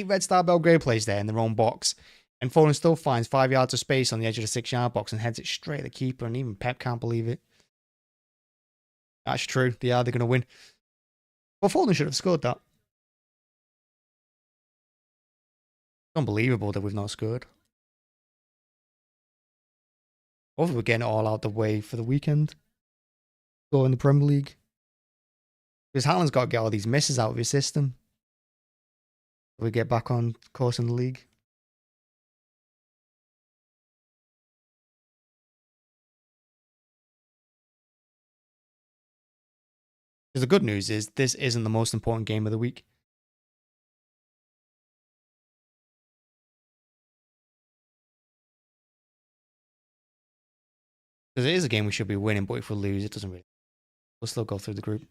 S1: Red Star Belgrade players there in their own box. And Foden still finds 5 yards of space on the edge of the 6-yard box and heads it straight at the keeper. And even Pep can't believe it. That's true. They're going to win. But Foden should have scored that. It's unbelievable that we've not scored. Hopefully we're getting it all out the way for the weekend. Go in the Premier League. Because Haaland's got to get all these misses out of his system. We get back on course in the league. Because the good news is this isn't the most important game of the week. Because it is a game we should be winning, but if we lose, it doesn't really... We'll still go through the group.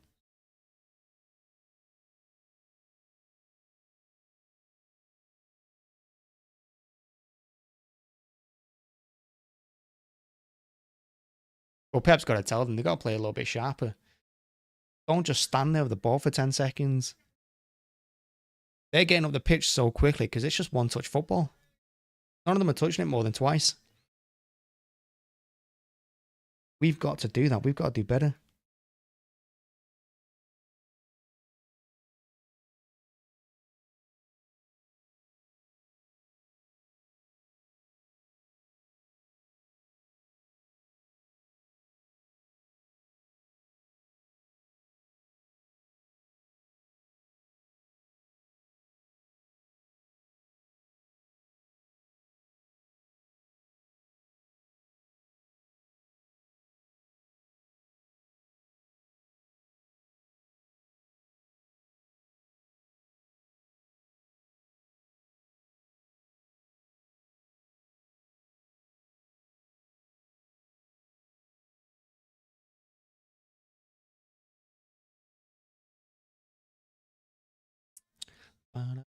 S1: Well, Pep's got to tell them, they've got to play a little bit sharper. Don't just stand there with the ball for 10 seconds. They're getting up the pitch so quickly because it's just one-touch football. None of them are touching it more than twice. We've got to do that. We've got to do better. That's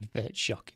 S1: a bit shocking.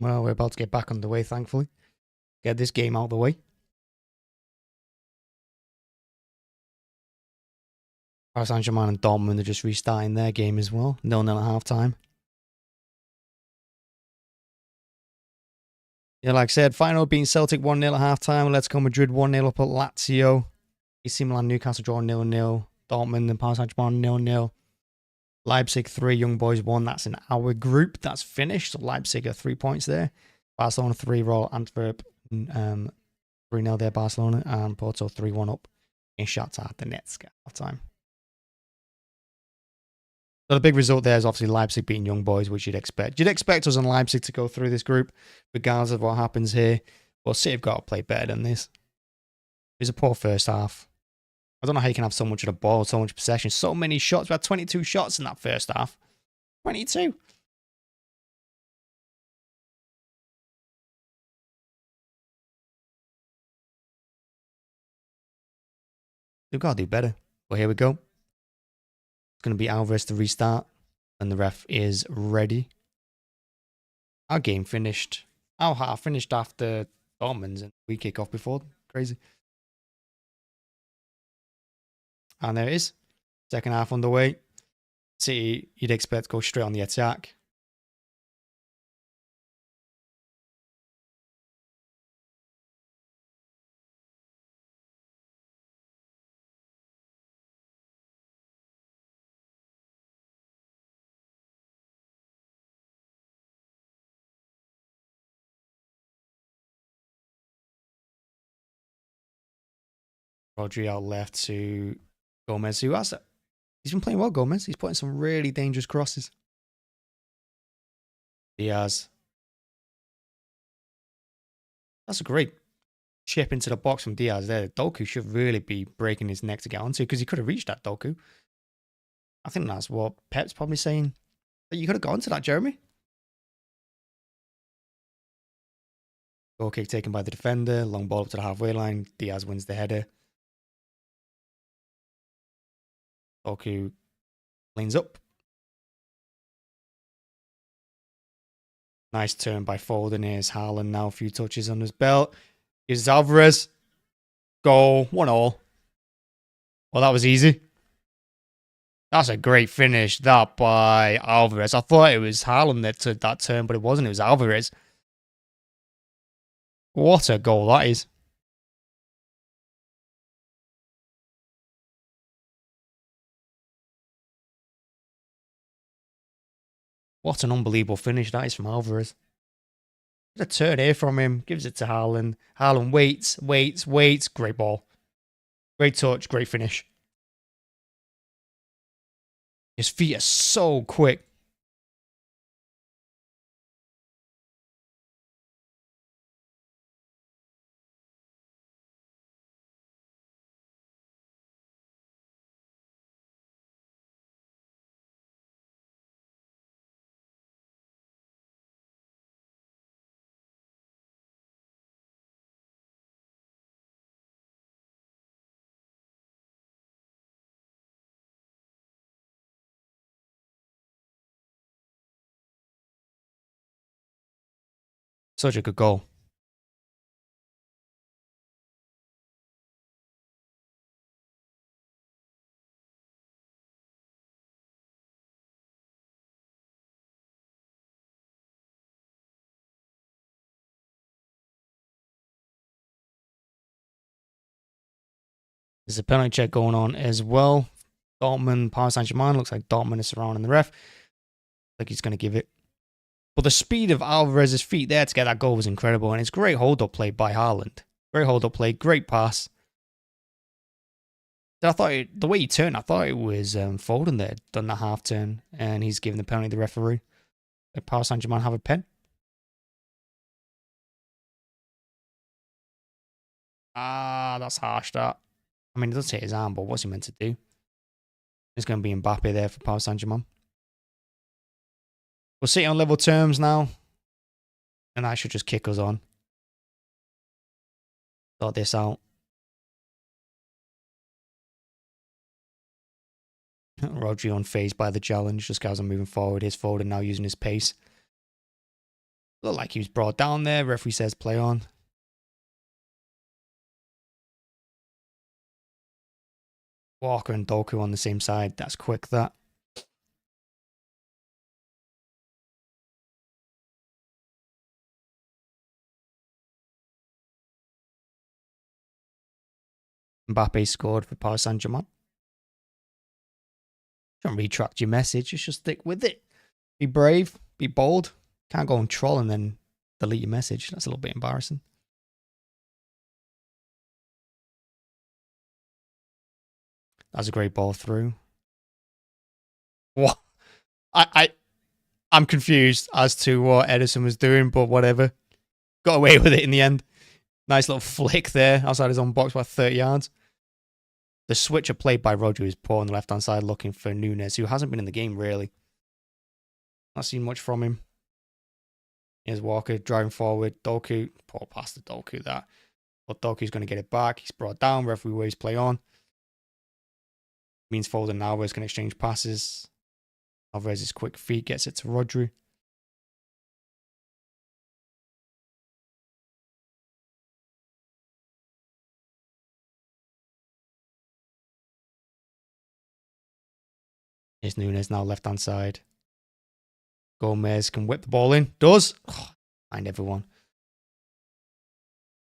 S1: Well, we're about to get back underway, thankfully. Get this game out of the way. Paris Saint-Germain and Dortmund are just restarting their game as well. 0-0 at half-time. Yeah, like I said, final beating Celtic 1-0 at half-time. Atletico Madrid 1-0 up at Lazio. AC Milan, Newcastle draw 0-0. Dortmund and Paris Saint-Germain 0-0. Leipzig 3, Young Boys 1. That's in our group. That's finished. So Leipzig are 3 points there. Barcelona 3, Royal Antwerp 3-0 there, Barcelona. And Porto 3-1 up in Shakhtar Donetsk at half-time. So the big result there is obviously Leipzig beating Young Boys, which you'd expect. You'd expect us and Leipzig to go through this group, regardless of what happens here. But City have got to play better than this. It was a poor first half. I don't know how you can have so much of the ball, so much possession, so many shots. We had 22 shots in that first half. 22. We've got to do better. But here we go. It's going to be Alvarez to restart. And the ref is ready. Our game finished. Our half finished after Dortmund's and we kick off before. Crazy. And there it is. Second half underway. City, you'd expect to go straight on the attack. Rodri out left to Gomez, who has he's been playing well, Gomez. He's putting some really dangerous crosses. Diaz. That's a great chip into the box from Diaz there. Doku should really be breaking his neck to get onto because he could have reached that Doku. I think that's what Pep's probably saying. But you could have gone to that, Jeremy. Goal kick taken by the defender. Long ball up to the halfway line. Diaz wins the header. Doku lanes up. Nice turn by Foden. Here's Haaland now. A few touches on his belt. Here's Alvarez. Goal. 1-1. Well, that was easy. That's a great finish, that by Alvarez. I thought it was Haaland that took that turn, but it wasn't. It was Alvarez. What a goal that is. What an unbelievable finish that is from Alvarez. A turn here from him. Gives it to Haaland. Haaland waits. Great ball. Great touch. Great finish. His feet are so quick. Such a good goal. There's a penalty check going on as well. Dortmund, Paris Saint-Germain. Looks like Dortmund is surrounding the ref. Like he's going to give it. But the speed of Alvarez's feet there to get that goal was incredible. And it's great hold-up play by Haaland. Great hold-up play. Great pass. I thought the way he turned, I thought it was Foden that had done the half turn. And he's giving the penalty to the referee. Let Paris Saint-Germain have a pen. Ah, that's harsh, that. I mean, it does hit his arm, but what's he meant to do? It's going to be Mbappe there for Paris Saint-Germain. We'll sit on level terms now. And that should just kick us on. Sort this out. Rodri unfazed by the challenge. Just guys are moving forward. Here's Foden now using his pace. Looked like he was brought down there. Referee says play on. Walker and Doku on the same side. That's quick, that. Mbappe scored for Paris Saint-Germain. Don't retract your message. You should stick with it. Be brave. Be bold. Can't go and troll and then delete your message. That's a little bit embarrassing. That's a great ball through. What? I'm confused as to what Edison was doing, but whatever. Got away with it in the end. Nice little flick there outside his own box by 30 yards. The switcher played by Rodri is poor on the left-hand side looking for Nunes, who hasn't been in the game, really. Not seen much from him. Here's Walker driving forward. Doku. Poor pass to Doku, that. But Doku's going to get it back. He's brought down. Referee waves play on. Means Foden and Alvarez can exchange passes. Alvarez's quick feet gets it to Rodri. Here's Nunes now left-hand side. Gomez can whip the ball in. Does. Oh, find everyone.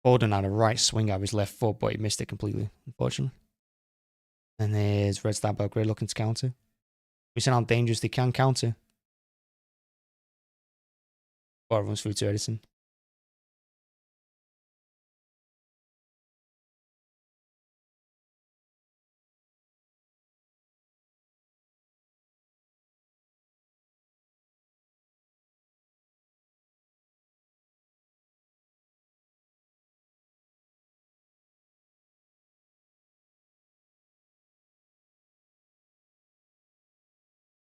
S1: Foden had a right swing out of his left foot, but he missed it completely, unfortunately. And there's Red Star Belgrade looking to counter. We've seen how dangerous they can counter. Ball runs through to Edison.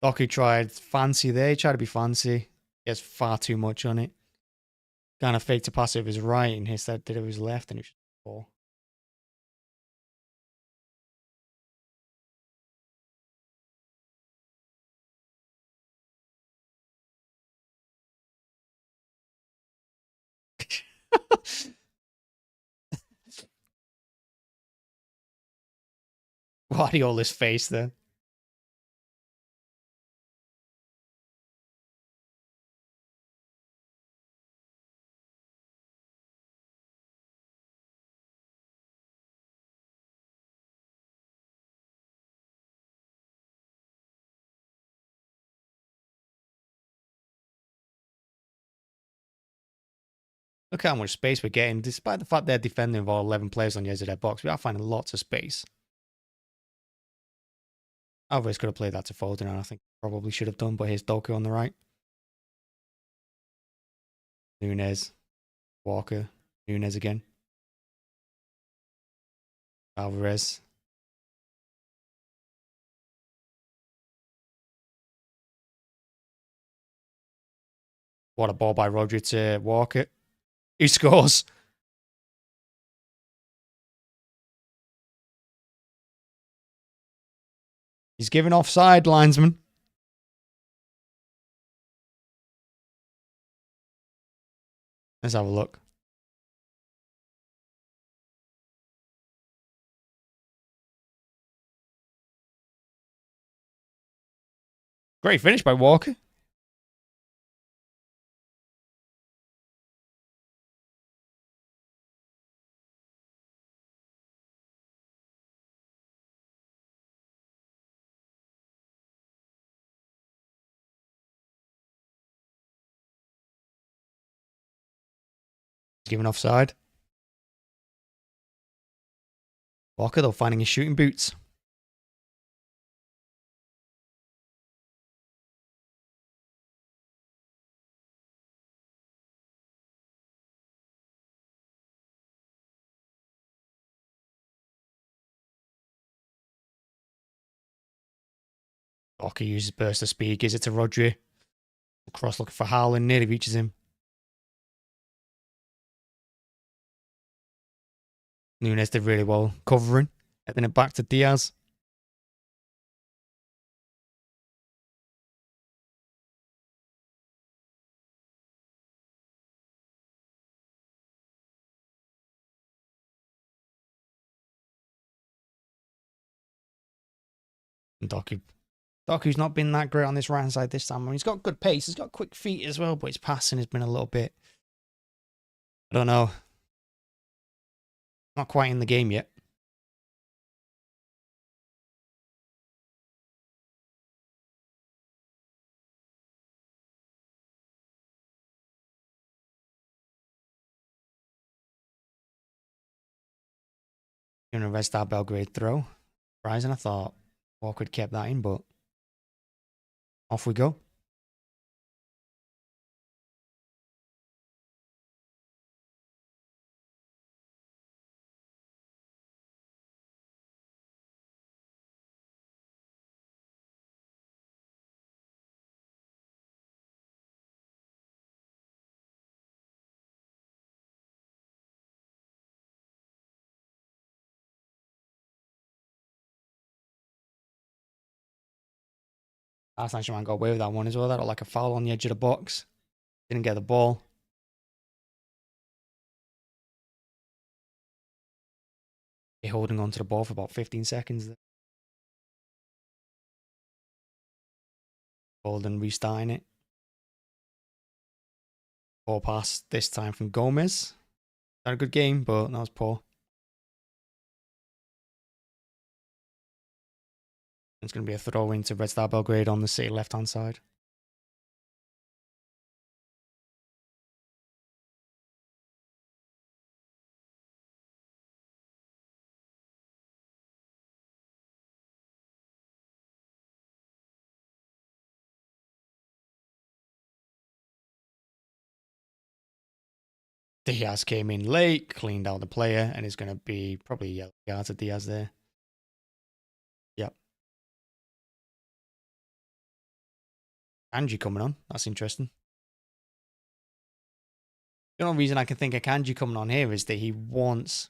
S1: Doku tried fancy there. He tried to be fancy. He has far too much on it. Kind of faked to pass it with his right and instead did it with his left and it was just poor. Guardiola's face there. Look how much space we're getting. Despite the fact they're defending with all 11 players on the edge of their box, we are finding lots of space. Alvarez could have played that to Foden, and I think probably should have done, but here's Doku on the right. Nunez. Walker. Nunez again. Alvarez. What a ball by Rodri to Walker. He scores. He's giving offside, linesman. Let's have a look. Great finish by Walker. He's giving offside. Walker, though, finding his shooting boots. Walker uses burst of speed, gives it to Rodri. Cross looking for Haaland, nearly reaches him. Nunez did really well covering. Heading it back to Diaz. And Doku's not been that great on this right hand side this time. I mean, he's got good pace, he's got quick feet as well, but his passing has been a little bit, I don't know, not quite in the game yet. Giving a Red Star Belgrade throw. Surprising, I thought Walker had kept that in, but off we go. Arsene Shaman got away with that one as well. That looked like a foul on the edge of the box. Didn't get the ball. They're holding on to the ball for about 15 seconds there. Golden restarting it. Ball pass this time from Gomez. Had a good game, but that was poor. It's going to be a throw into Red Star Belgrade on the City left-hand side. Diaz came in late, cleaned out the player, and is going to be probably yellow card to Diaz there. Yep. Kanji coming on. That's interesting. The only reason I can think of Kanji coming on here is that he wants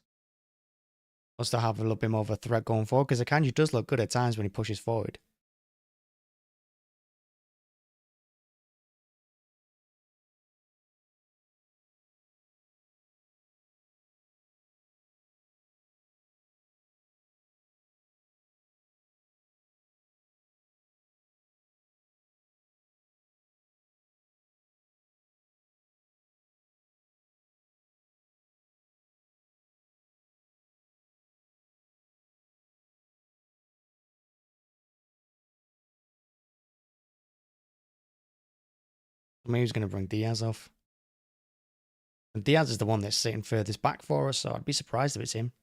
S1: us to have a little bit more of a threat going forward, because Akanji does look good at times when he pushes forward. Maybe he's going to bring Diaz off. And Diaz is the one that's sitting furthest back for us, so I'd be surprised if it's him.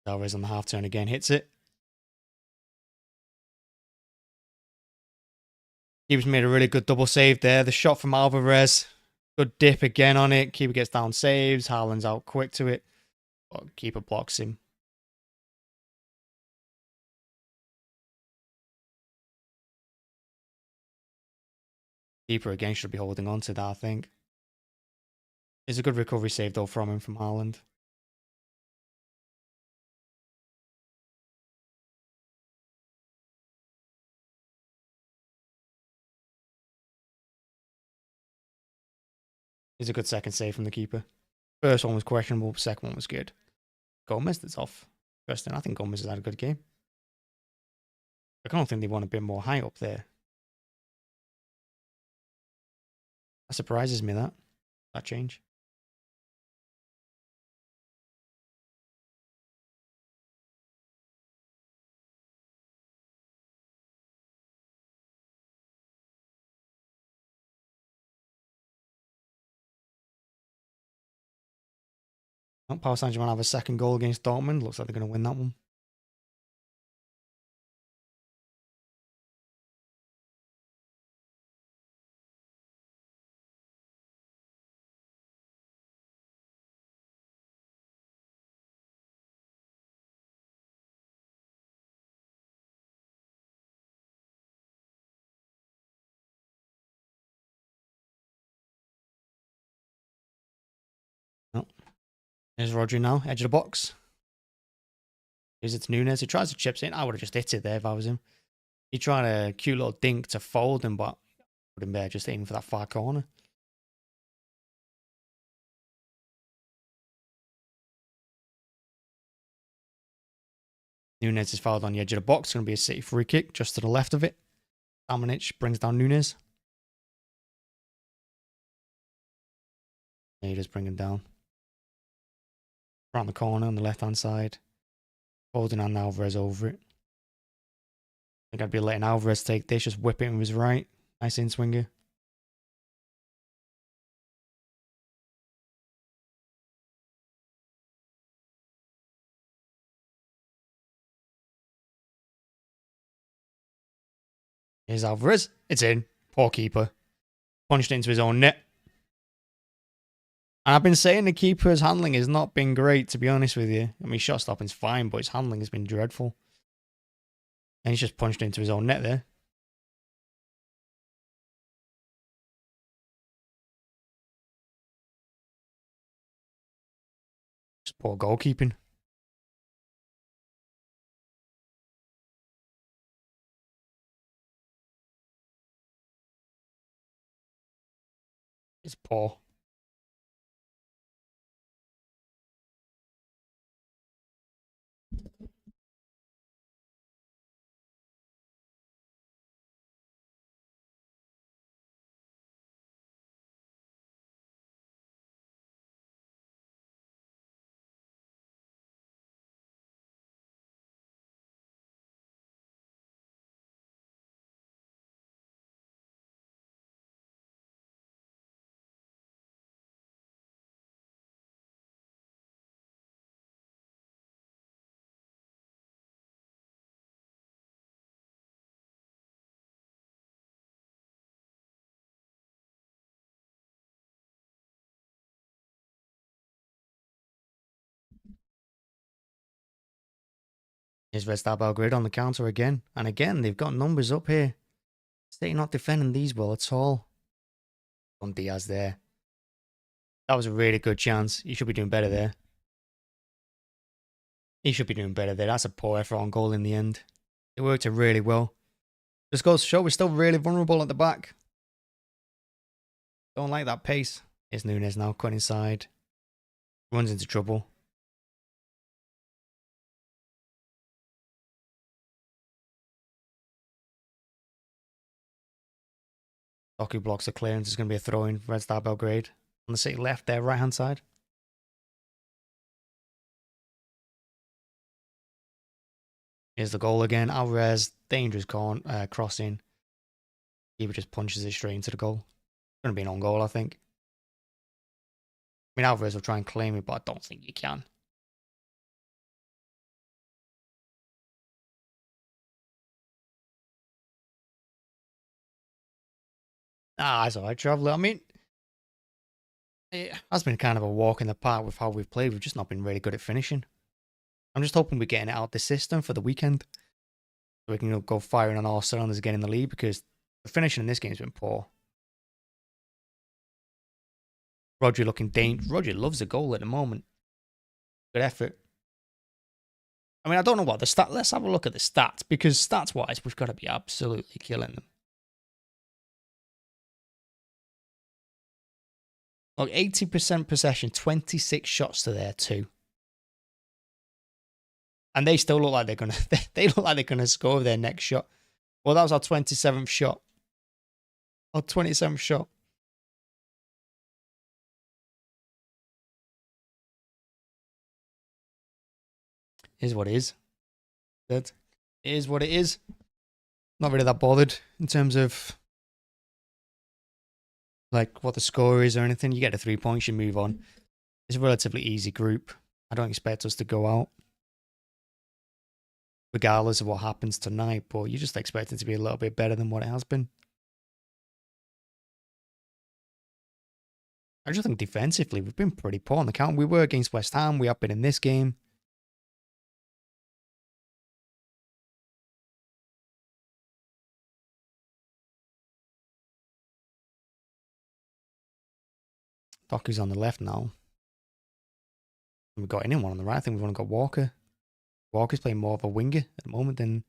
S1: Alvarez on the half turn again, hits it. Keeper's made a really good double save there. The shot from Alvarez. Good dip again on it. Keeper gets down, saves. Haaland's out quick to it. But keeper blocks him. Keeper again should be holding on to that, I think. It's a good recovery save though from him, from Haaland. It's a good second save from the keeper. First one was questionable, second one was good. Gomez, that's off. Interesting. I think Gomez has had a good game. I don't think they want a bit more height up there. That surprises me, that change. Paris Saint-Germain have a second goal against Dortmund. Looks like they're going to win that one. Oh. There's Rodri now, edge of the box. Here's it to Nunes. He tries to chip in. I would have just hit it there if I was him. He tried a cute little dink to fold him, but put him there just aiming for that far corner. Nunes is fouled on the edge of the box. It's going to be a City free kick just to the left of it. Damanic brings down Nunes. Yeah, he does bring him down. Around the corner on the left-hand side. Holding on Alvarez over it. I think I'd be letting Alvarez take this. Just whip it with his right. Nice in-swinger. Here's Alvarez. It's in. Poor keeper. Punched it into his own net. And I've been saying the keeper's handling has not been great, to be honest with you. I mean, shot stopping's fine, but his handling has been dreadful. And he's just punched into his own net there. Just poor goalkeeping. It's poor. Here's Red Star Belgrade on the counter again. And again, they've got numbers up here. They're not defending these well at all. On Diaz there. That was a really good chance. You should be doing better there. He should be doing better there. That's a poor effort on goal in the end. It worked it really well. Just goes to show we're still really vulnerable at the back. Don't like that pace. Here's Nunes now cutting inside. Runs into trouble. Doku blocks the clearance. It's going to be a throw in for Red Star Belgrade. On the City left there, right hand side. Here's the goal again. Alvarez, dangerous crossing. Keeper just punches it straight into the goal. It's going to be an own goal, I think. I mean, Alvarez will try and claim it, but I don't think you can. It's alright, Traveller. I mean, it has been kind of a walk in the park with how we've played. We've just not been really good at finishing. I'm just hoping we're getting it out the system for the weekend. So we can go firing on all cylinders again in the league, because the finishing in this game has been poor. Rodri looking dangerous. Rodri loves a goal at the moment. Good effort. I mean, I don't know what the stat. Let's have a look at the stats, because stats-wise, we've got to be absolutely killing them. Look, 80% possession, 26 shots to their 2. And they still look like they're gonna. They look like they're gonna score their next shot. Well, that was our 27th shot. Our 27th shot. Is what it is. That is what it is. Not really that bothered in terms of like what the score is or anything. You get the 3 points, you move on. It's a relatively easy group. I don't expect us to go out, regardless of what happens tonight, but you just expect it to be a little bit better than what it has been. I just think defensively, we've been pretty poor on the count. We were against West Ham. We have been in this game. Doku's on the left now. We've got anyone on the right. I think we've only got Walker. Walker's playing more of a winger at the moment than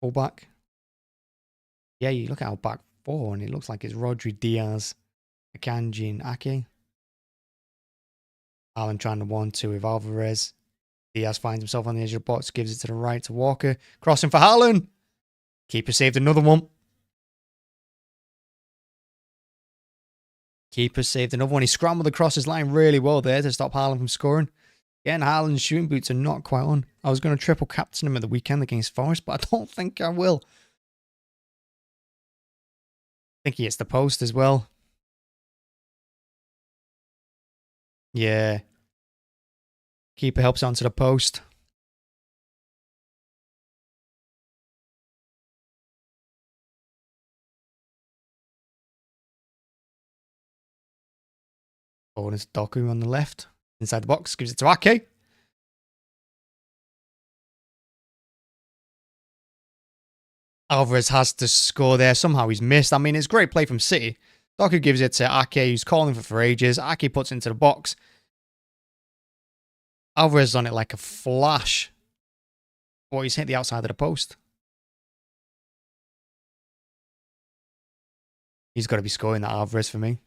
S1: fullback. Yeah, you look at our back four and it looks like it's Rodri, Diaz, Akanji and Ake. Alan trying to 1-2 with Alvarez. Diaz finds himself on the edge of the box, gives it to the right to Walker. Crossing for Haaland. Keeper saved another one. Keeper saved another one. He scrambled across his line really well there to stop Haaland from scoring. Again, Haaland's shooting boots are not quite on. I was going to triple captain him at the weekend against Forest, but I don't think I will. I think he hits the post as well. Yeah. Keeper helps onto the post. Oh, there's Doku on the left. Inside the box. Gives it to Ake. Alvarez has to score there. Somehow he's missed. I mean, it's great play from City. Doku gives it to Ake, who's calling for ages. Ake puts it into the box. Alvarez is on it like a flash. But he's hit the outside of the post. He's got to be scoring that Alvarez for me.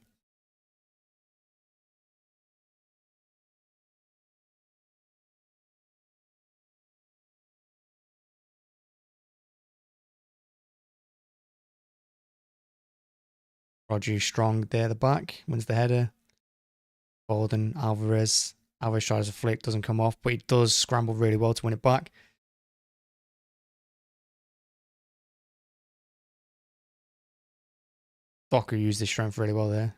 S1: Rodri strong there at the back. Wins the header. Bolden, Alvarez. Alvarez tries a flick, doesn't come off, but he does scramble really well to win it back. Doku used his strength really well there.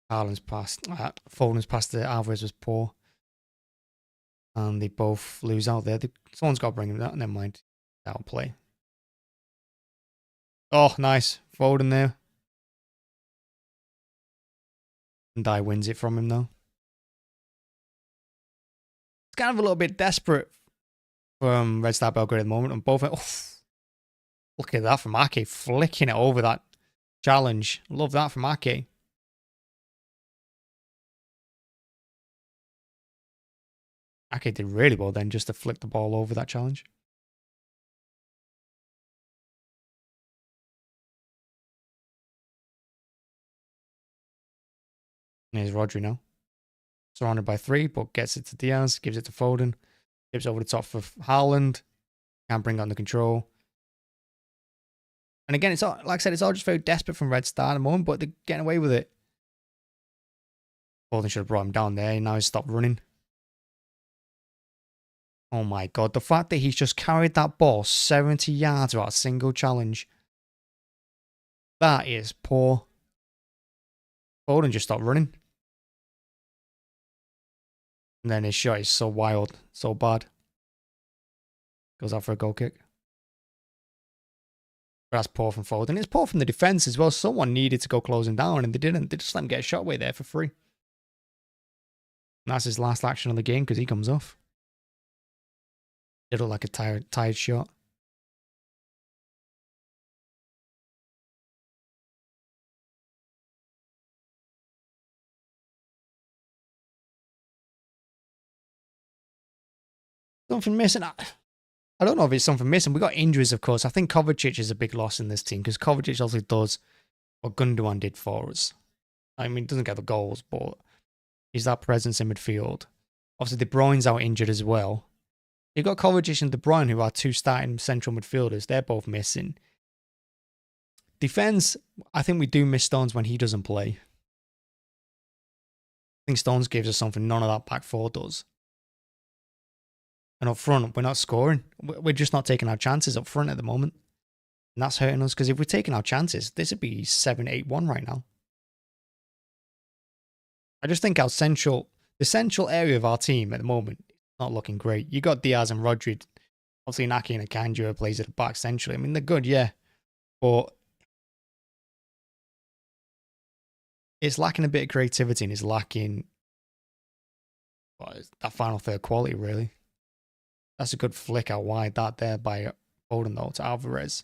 S1: Haaland's pass, Foden's pass to Alvarez was poor. And they both lose out there. Someone's got to bring him down. Never mind. That'll play. Oh, nice. Foden there. And Dye wins it from him, though. It's kind of a little bit desperate from Red Star Belgrade at the moment. And both... Oh, look at that from Ake, flicking it over that challenge. Love that from Ake. Ake did really well then just to flick the ball over that challenge. And here's Rodri now. Surrounded by 3, but gets it to Diaz, gives it to Foden. Tips over the top for Haaland. Can't bring on the control. And again, it's all, like I said, it's all just very desperate from Red Star at the moment, but they're getting away with it. Foden should have brought him down there. Now he's stopped running. Oh my god, the fact that he's just carried that ball 70 yards without a single challenge. That is poor. Foden just stopped running. And then his shot is so wild, so bad. Goes out for a goal kick. But that's poor from Foden. It's poor from the defence as well. Someone needed to go closing down and they didn't. They just let him get a shot away there for free. And that's his last action of the game because he comes off. It looked like a tired shot. Something missing. I don't know if it's something missing. We got injuries, of course. I think Kovacic is a big loss in this team because Kovacic also does what Gundogan did for us. I mean, he doesn't get the goals, but he's that presence in midfield. Obviously, De Bruyne's out injured as well. You've got Kovacic and De Bruyne, who are 2 starting central midfielders. They're both missing. Defence, I think we do miss Stones when he doesn't play. I think Stones gives us something none of that back 4 does. And up front, we're not scoring. We're just not taking our chances up front at the moment. And that's hurting us, because if we're taking our chances, this would be 7-8-1 right now. I just think the central area of our team at the moment is not looking great. You got Diaz and Rodri. Obviously, Naki and Akanji plays at the back centrally. I mean, they're good, yeah. But it's lacking a bit of creativity and it's lacking that final third quality, really. That's a good flick out wide, that there by Foden, though, to Alvarez.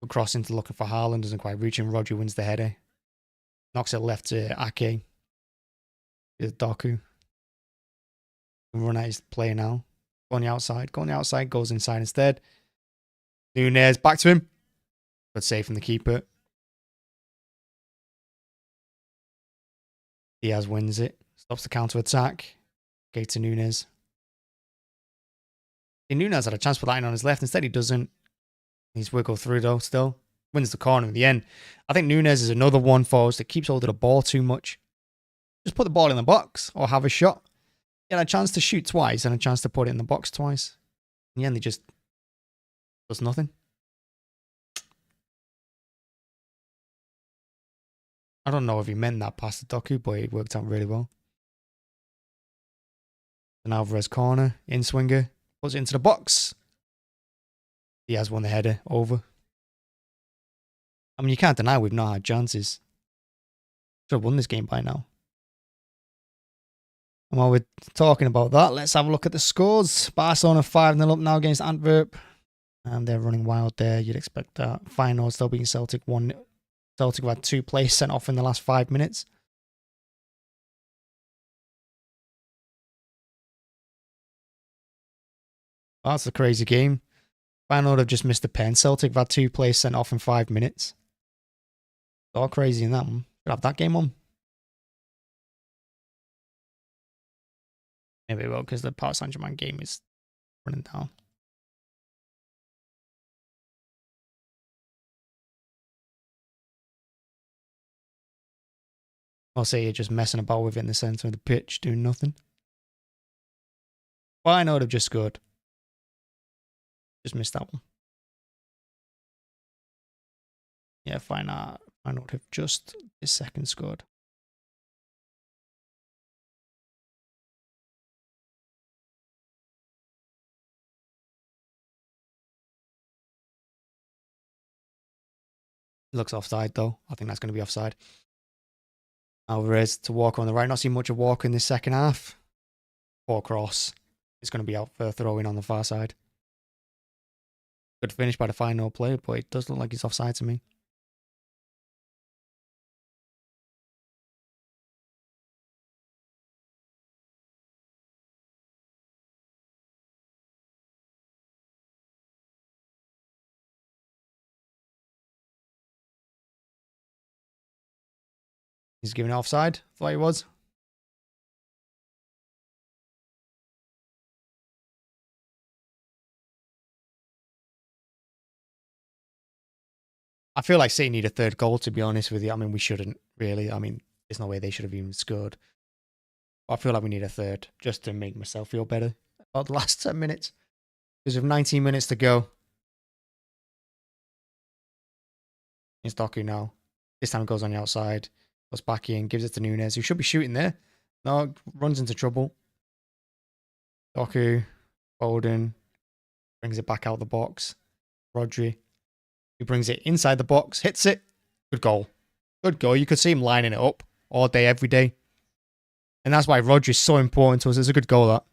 S1: Cross into looking for Haaland, doesn't quite reach him. Rodri wins the header. Knocks it left to Ake. There's Doku. Run at his play now. Go on the outside. Goes inside instead. Nunez, back to him. Good save from the keeper. Diaz wins it. Stops the counter-attack. Okay, to Nunez. Nunez had a chance for that in on his left. Instead, he doesn't. He's wiggled through, though, still. Wins the corner in the end. I think Nunez is another one for us that keeps holding the ball too much. Just put the ball in the box or have a shot. He had a chance to shoot twice and a chance to put it in the box twice. In the end, he just does nothing. I don't know if he meant that past the Doku, but it worked out really well. An Alvarez corner, in-swinger, puts it into the box. He has won the header, over. I mean, you can't deny we've not had chances. Should have won this game by now. And while we're talking about that, let's have a look at the scores. Barcelona 5-0 up now against Antwerp. And they're running wild there. You'd expect that. Feyenoord still beating Celtic 1-0. Celtic have had 2 players sent off in the last 5 minutes. That's a crazy game. Feyenoord have just missed a pen. Celtic have had 2 players sent off in 5 minutes. It's all crazy in that one. Should have that game on. Maybe it will, because the Paris Saint-Germain game is running down. I'll say you're just messing about with it in the centre of the pitch, doing nothing. Feyenoord have just scored. Just missed that one. Yeah, Feyenoord have just this second scored. Looks offside, though. I think that's going to be offside. Alvarez to Walker on the right. Not seen much of Walker in this second half. Poor cross. It's going to be out for throwing on the far side. Good finish by the final player, but it does look like he's offside to me. He's giving it offside. Thought he was. I feel like City need a third goal, to be honest with you. I mean, we shouldn't, really. I mean, there's no way they should have even scored. But I feel like we need a third, just to make myself feel better about the last 10 minutes. Because with 19 minutes to go. It's Doku now. This time it goes on the outside. Goes back in, gives it to Nunes, who should be shooting there. No, runs into trouble. Doku, Foden, brings it back out the box. Rodri, who brings it inside the box, hits it. Good goal. Good goal. You could see him lining it up all day, every day. And that's why Rodri is so important to us. It's a good goal, that.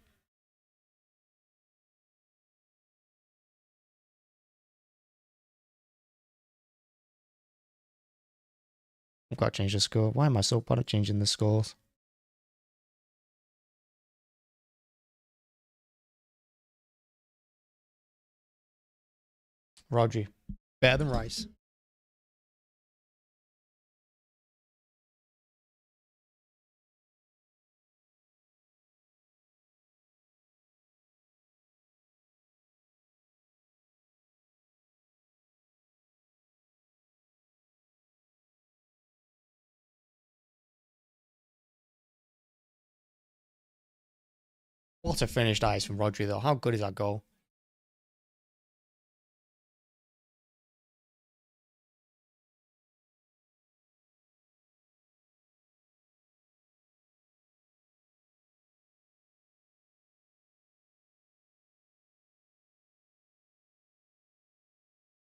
S1: I've got to change the score. Why am I so bad at changing the scores? Rodri. Better than Rice. What a finished eyes from Rodri, though. How good is that goal?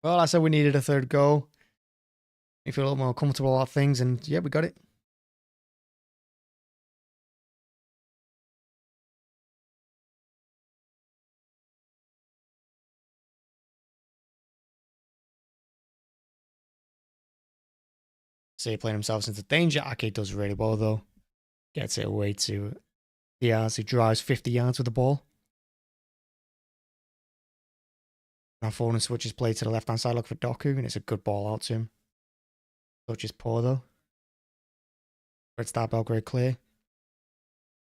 S1: Well, I said we needed a third goal. We feel a little more comfortable about things, and yeah, we got it. City playing themselves into danger. Ake does really well, though. Gets it away to Diaz, who drives 50 yards with the ball. Now Foden switches play to the left-hand side, look for Doku, and it's a good ball out to him. Touch is poor, though. Red Star Belgrade clear.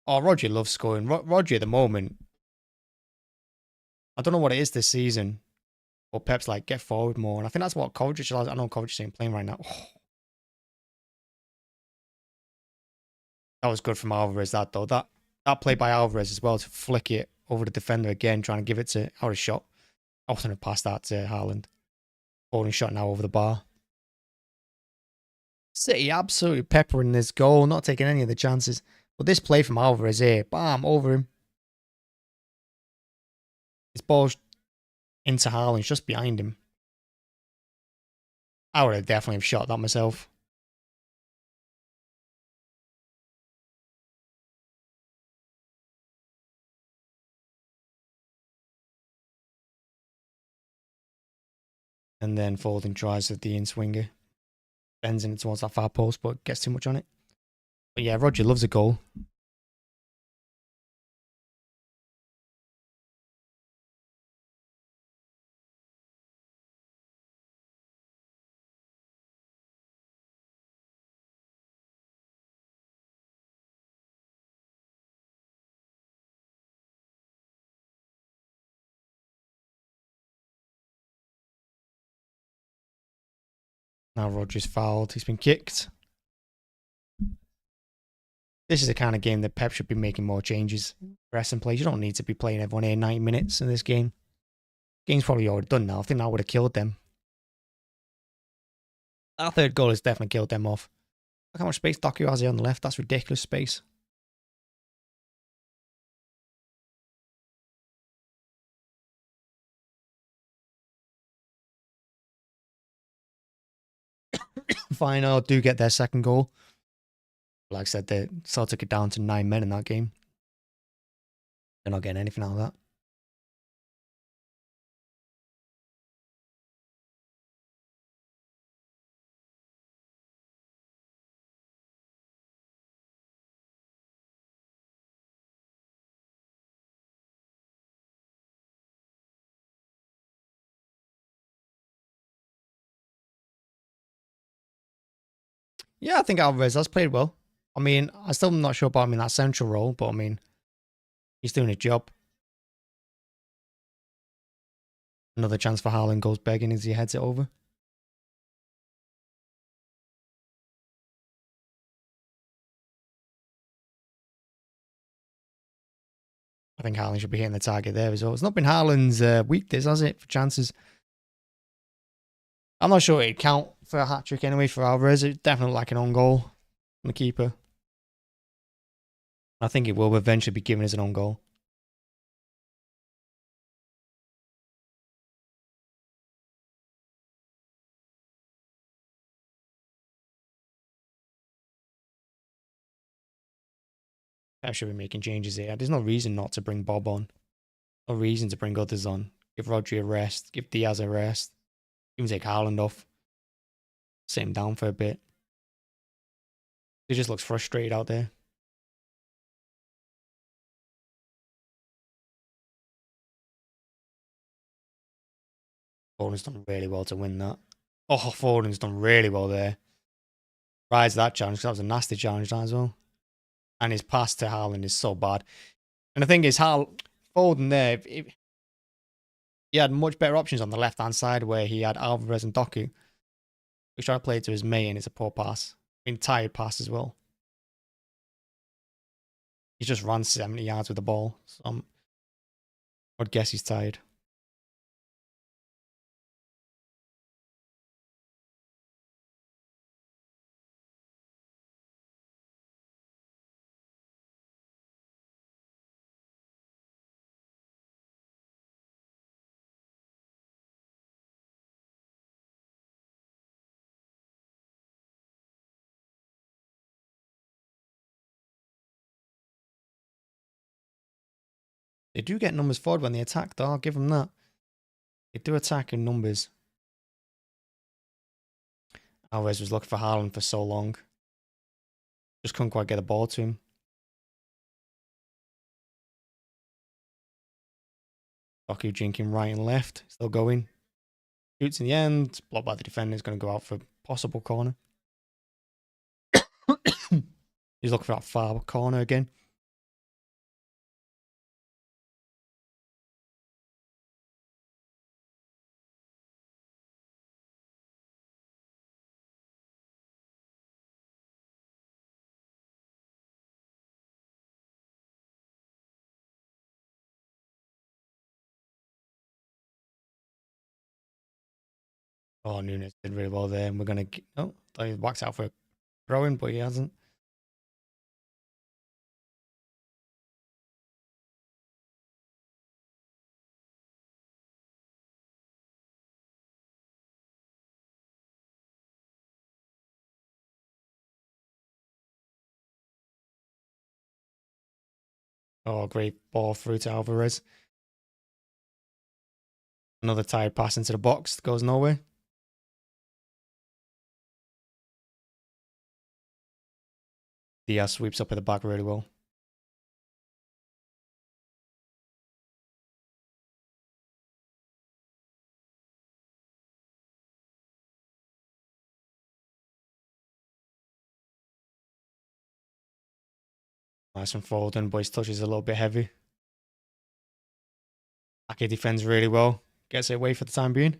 S1: Oh, Roger loves scoring. Roger at the moment, I don't know what it is this season, but Pep's like, get forward more. And I think that's what Kovacic, I know Kovacic ain't playing right now. Oh, that was good from Alvarez, that though. That play by Alvarez as well, to flick it over the defender again, trying to give it to out of shot. I wouldn't have passed that to Haaland. Holding shot now over the bar. City absolutely peppering this goal, not taking any of the chances. But this play from Alvarez here, bam, over him. His ball's into Haaland, just behind him. I would have definitely have shot that myself. And then Foden tries with the in-swinger. Bends in towards that far post, but gets too much on it. But yeah, Roger loves a goal. Now Roger's fouled. He's been kicked. This is the kind of game that Pep should be making more changes. Rest and plays. You don't need to be playing everyone here 90 minutes in this game. Game's probably already done now. I think that would have killed them. That third goal has definitely killed them off. Look how much space Doku has here on the left. That's ridiculous space. Fine, I'll do get their second goal. Like I said, they sort of took it down to 9 men in that game. They're not getting anything out of that. Yeah, I think Alvarez has played well. I mean, I'm still not sure about him in that central role, but I mean, he's doing his job. Another chance for Haaland goes begging as he heads it over. I think Haaland should be hitting the target there as well. It's not been Haaland's weakness, has it, for chances? I'm not sure it'd count for a hat-trick anyway for Alvarez. It's definitely like an own goal from the keeper. I think it will eventually be given as an own goal. Pep should be making changes here. There's no reason not to bring Bob on. No reason to bring others on. Give Rodri a rest. Give Diaz a rest. Even take Haaland off. Sit him down for a bit. He just looks frustrated out there. Foden's done really well to win that. Oh, Foden's done really well there. Rise that challenge. That was a nasty challenge as well. And his pass to Haaland is so bad. And the thing is, Foden there, he had much better options on the left-hand side where he had Alvarez and Doku. He tried to play it to his mate and it's a poor pass. Tired pass as well. He just ran 70 yards with the ball. So I'd guess he's tired. They do get numbers forward when they attack, though. I'll give them that. They do attack in numbers. Alvarez was looking for Haaland for so long. Just couldn't quite get the ball to him. Doku jinking right and left. Still going. Shoots in the end. Blocked by the defender. Is going to go out for a possible corner. He's looking for that far corner again. Oh, Nunes did really well there. And we're going to... Oh, thought he whacked out for a throw-in, but he hasn't. Oh, great ball through to Alvarez. Another tired pass into the box. Goes nowhere. Diaz sweeps up at the back really well. Nice from Foden, but his touch is a little bit heavy. Ake defends really well. Gets it away for the time being.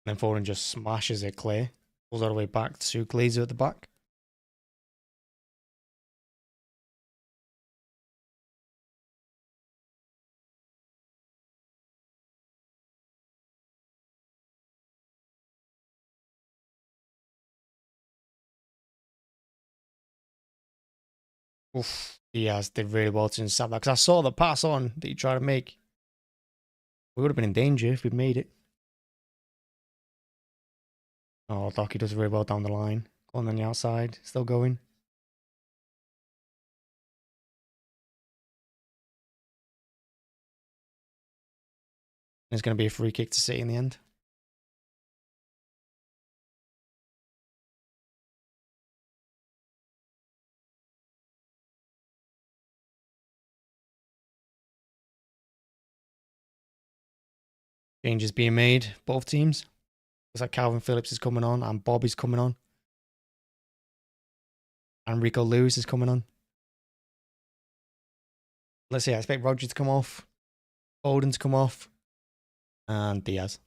S1: Then Foden just smashes it clear. Pulls all the way back to Glazer at the back. Oof. Diaz did really well to intercept that because I saw the pass on that he tried to make. We would have been in danger if we'd made it. Oh, Docky does really well down the line. Going on the outside, still going. There's going to be a free kick to City in the end. Changes being made, both teams. Looks like Calvin Phillips is coming on and Bob is coming on. And Rico Lewis is coming on. Let's see, I expect Roger to come off. Foden to come off. And Diaz.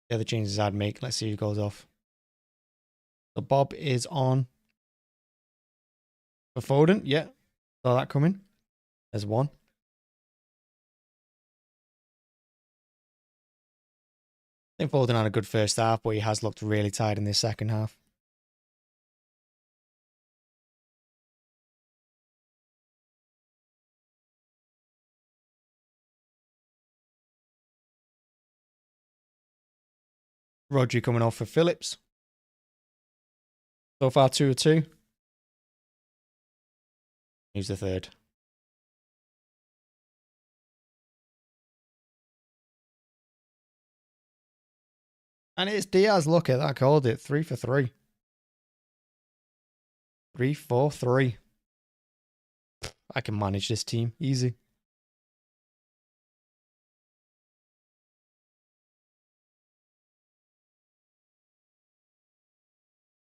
S1: The other changes I'd make. Let's see who goes off. So Bob is on. For Foden, yeah. Saw that coming. There's one. I think Foden had a good first half, but he has looked really tired in this second half. Rodri coming off for Phillips. So far 2-2. Who's the third? And it's Diaz. Look at that. I called it. 3 for 3. 3-4-3. I can manage this team. Easy.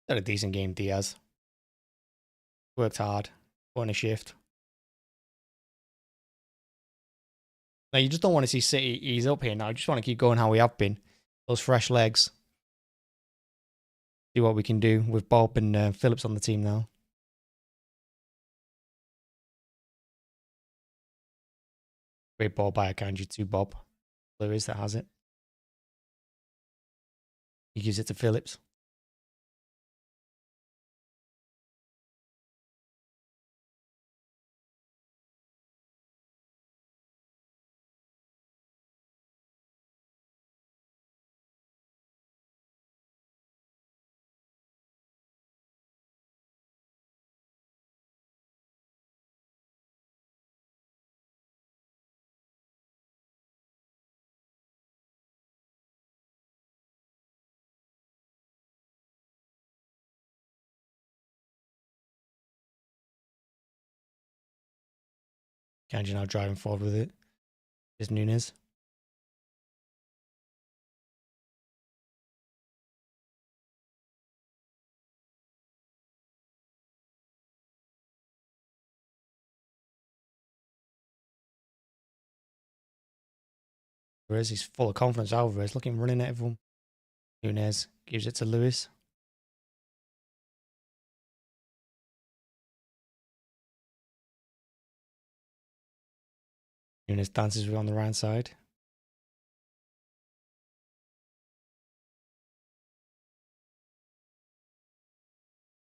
S1: Had a decent game, Diaz. Worked hard. Put in a shift. Now, you just don't want to see City ease up here now. You just want to keep going how we have been. Those fresh legs. See what we can do with Bob and Phillips on the team now. Great ball by Akanji to Bob. Lewis that has it. He gives it to Phillips. Akanji now driving forward with it. Is Nunes. Alvarez, he's full of confidence. Alvarez looking running at everyone. Nunes gives it to Lewis. Nunes dances with on the right side.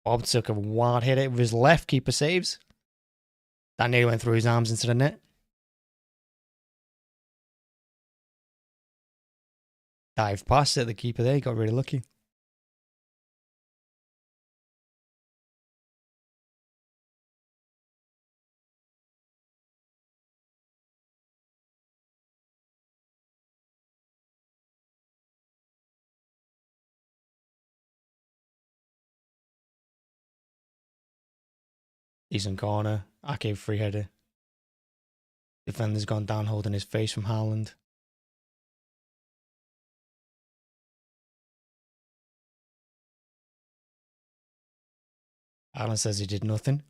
S1: Bob took a wild hit it with his left. Keeper saves. That nearly went through his arms into the net. Dived past it. The keeper there. He got really lucky. Decent corner. Ake free header. Defender's gone down holding his face from Haaland. Haaland says he did nothing.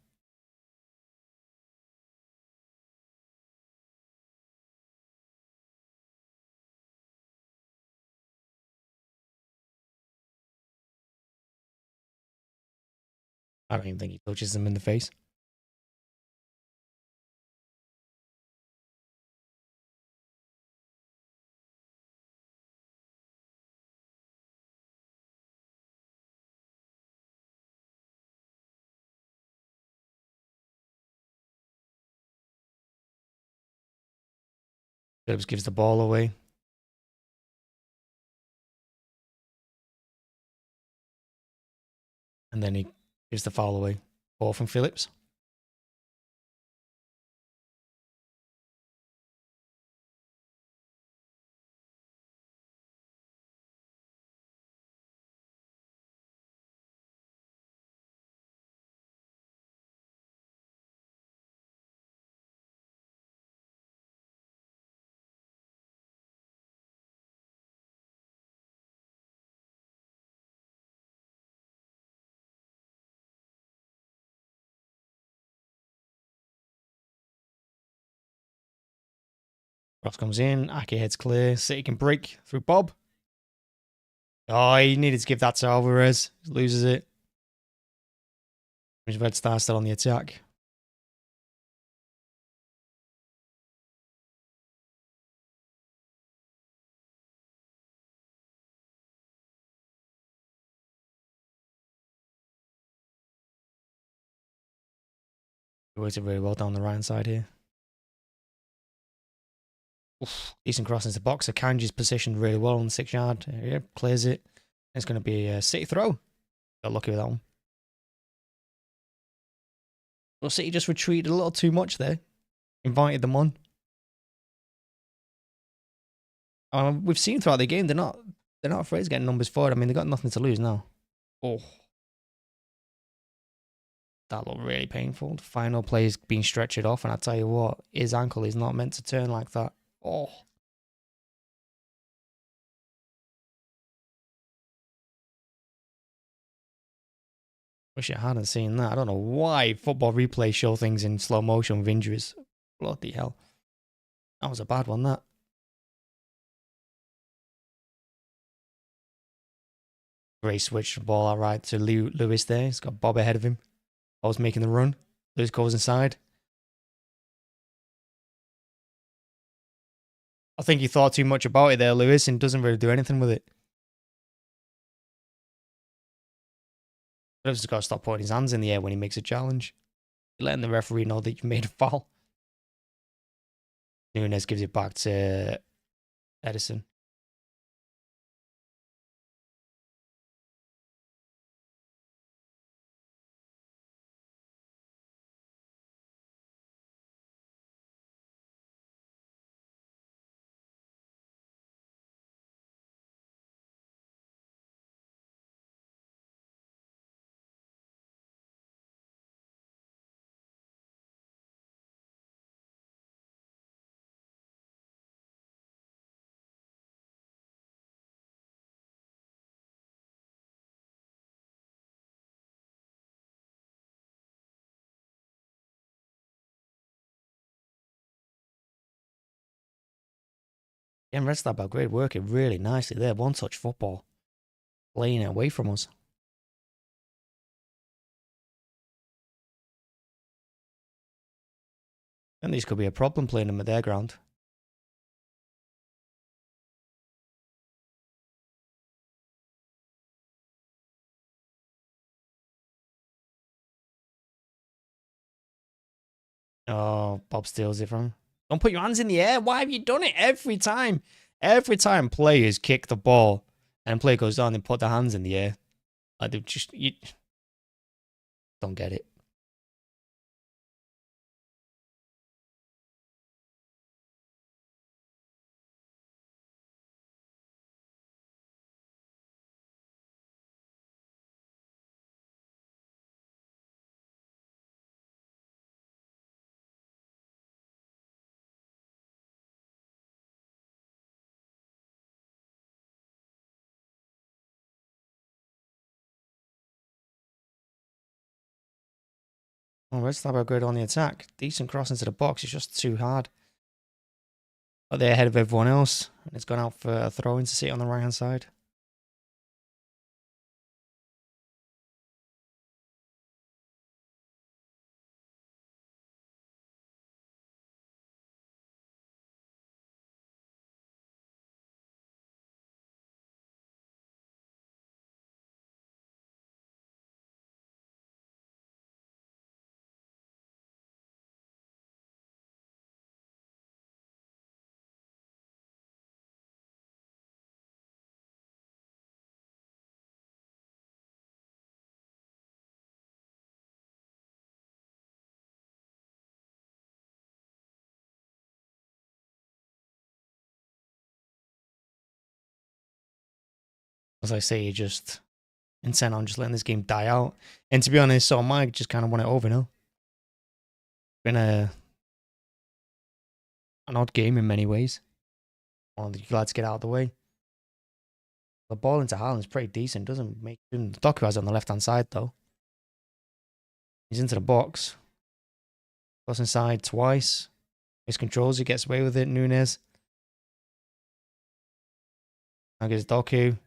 S1: I don't even think he touches him in the face. Phillips gives the ball away. And then he gives the foul away. Ball from Phillips. Cross comes in. Aki heads clear. City can break through Bob. Oh, he needed to give that to Alvarez. Loses it. Red Star still on the attack. He worked it really well down the right side here. Oof, decent cross into the box. Akanji's positioned really well on the 6 yard. Yeah, clears it. It's going to be a City throw. Got lucky with that one. Well, City just retreated a little too much there. Invited them on. We've seen throughout the game they're not afraid of getting numbers forward. I mean, they've got nothing to lose now. Oh, that looked really painful. The final play is being stretched off, and I tell you what, his ankle is not meant to turn like that. Oh. Wish I hadn't seen that. I don't know why football replays show things in slow motion with injuries. Bloody hell. That was a bad one, that. Great switch the ball outright to Lewis there. He's got Bob ahead of him. Bob's making the run. Lewis goes inside. I think he thought too much about it there, Lewis, and doesn't really do anything with it. Lewis has got to stop putting his hands in the air when he makes a challenge. You're letting the referee know that you've made a foul. Nunes gives it back to Edison. Yeah, Red Star Belgrade working really nicely there. One-touch football. Playing it away from us. And these could be a problem playing them at their ground. Oh, Bob steals it from him. Don't put your hands in the air. Why have you done it every time? Every time players kick the ball and play goes down, they put their hands in the air. Like they just, you don't get it. Oh, Red Star Belgrade on the attack. Decent cross into the box. It's just too hard. But they're ahead of everyone else. And it's gone out for a throw in to sit on the right hand side. As I say, you're just intent on just letting this game die out. And to be honest, so am I. Just kind of want it over now. Been an odd game in many ways. Well, you're glad to get out of the way. The ball into Haaland's pretty decent. Doesn't make him. Doku has it on the left-hand side, though. He's into the box. Goes inside twice. Miscontrols. He gets away with it. Nunes. Now gets Doku.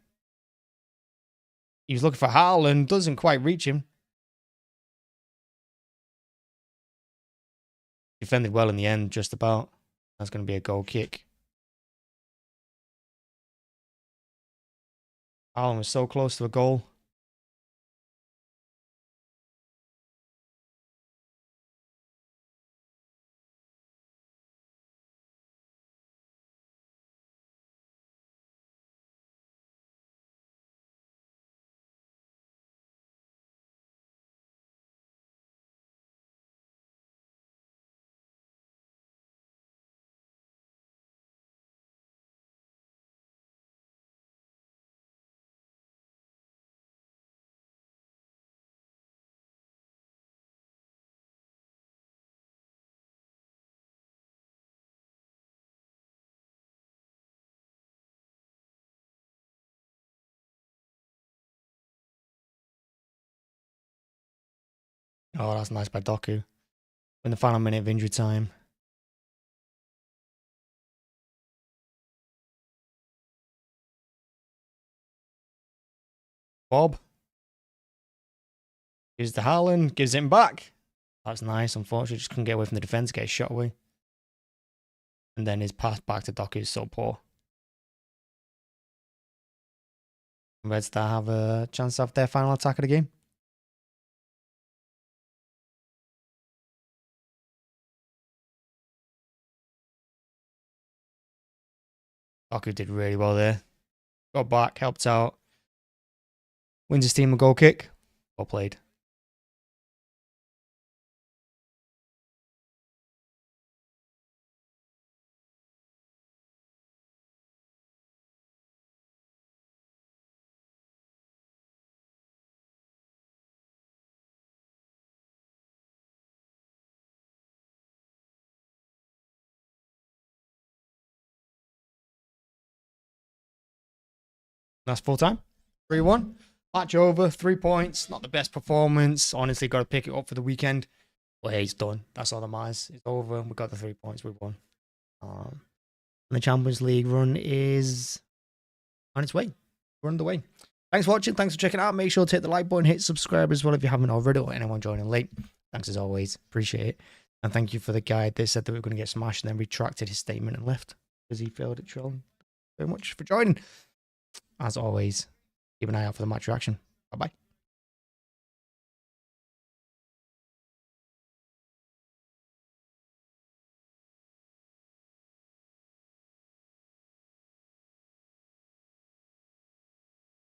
S1: He was looking for Haaland. Doesn't quite reach him. Defended well in the end, just about. That's going to be a goal kick. Haaland was so close to a goal. Oh, that's nice by Doku. In the final minute of injury time. Bob. Gives to Haaland. Gives him back. That's nice. Unfortunately, just couldn't get away from the defence. Get his shot away. And then his pass back to Doku is so poor. Red Star have a chance to have their final attack of the game. Doku did really well there. Got back, helped out. Wins his team a goal kick. Well played. That's full time. 3-1. Match over. 3 points. Not the best performance. Honestly, got to pick it up for the weekend. Well, hey, it's done. That's all that matters. It's over. We got the 3 points. We won. The Champions League run is on its way. We're on the way. Thanks for watching. Thanks for checking it out. Make sure to hit the like button. Hit subscribe as well if you haven't already, or anyone joining late. Thanks as always. Appreciate it. And thank you for the guy that said that we were going to get smashed and then retracted his statement and left because he failed at trolling. Very much for joining. As always, keep an eye out for the match reaction. Bye-bye.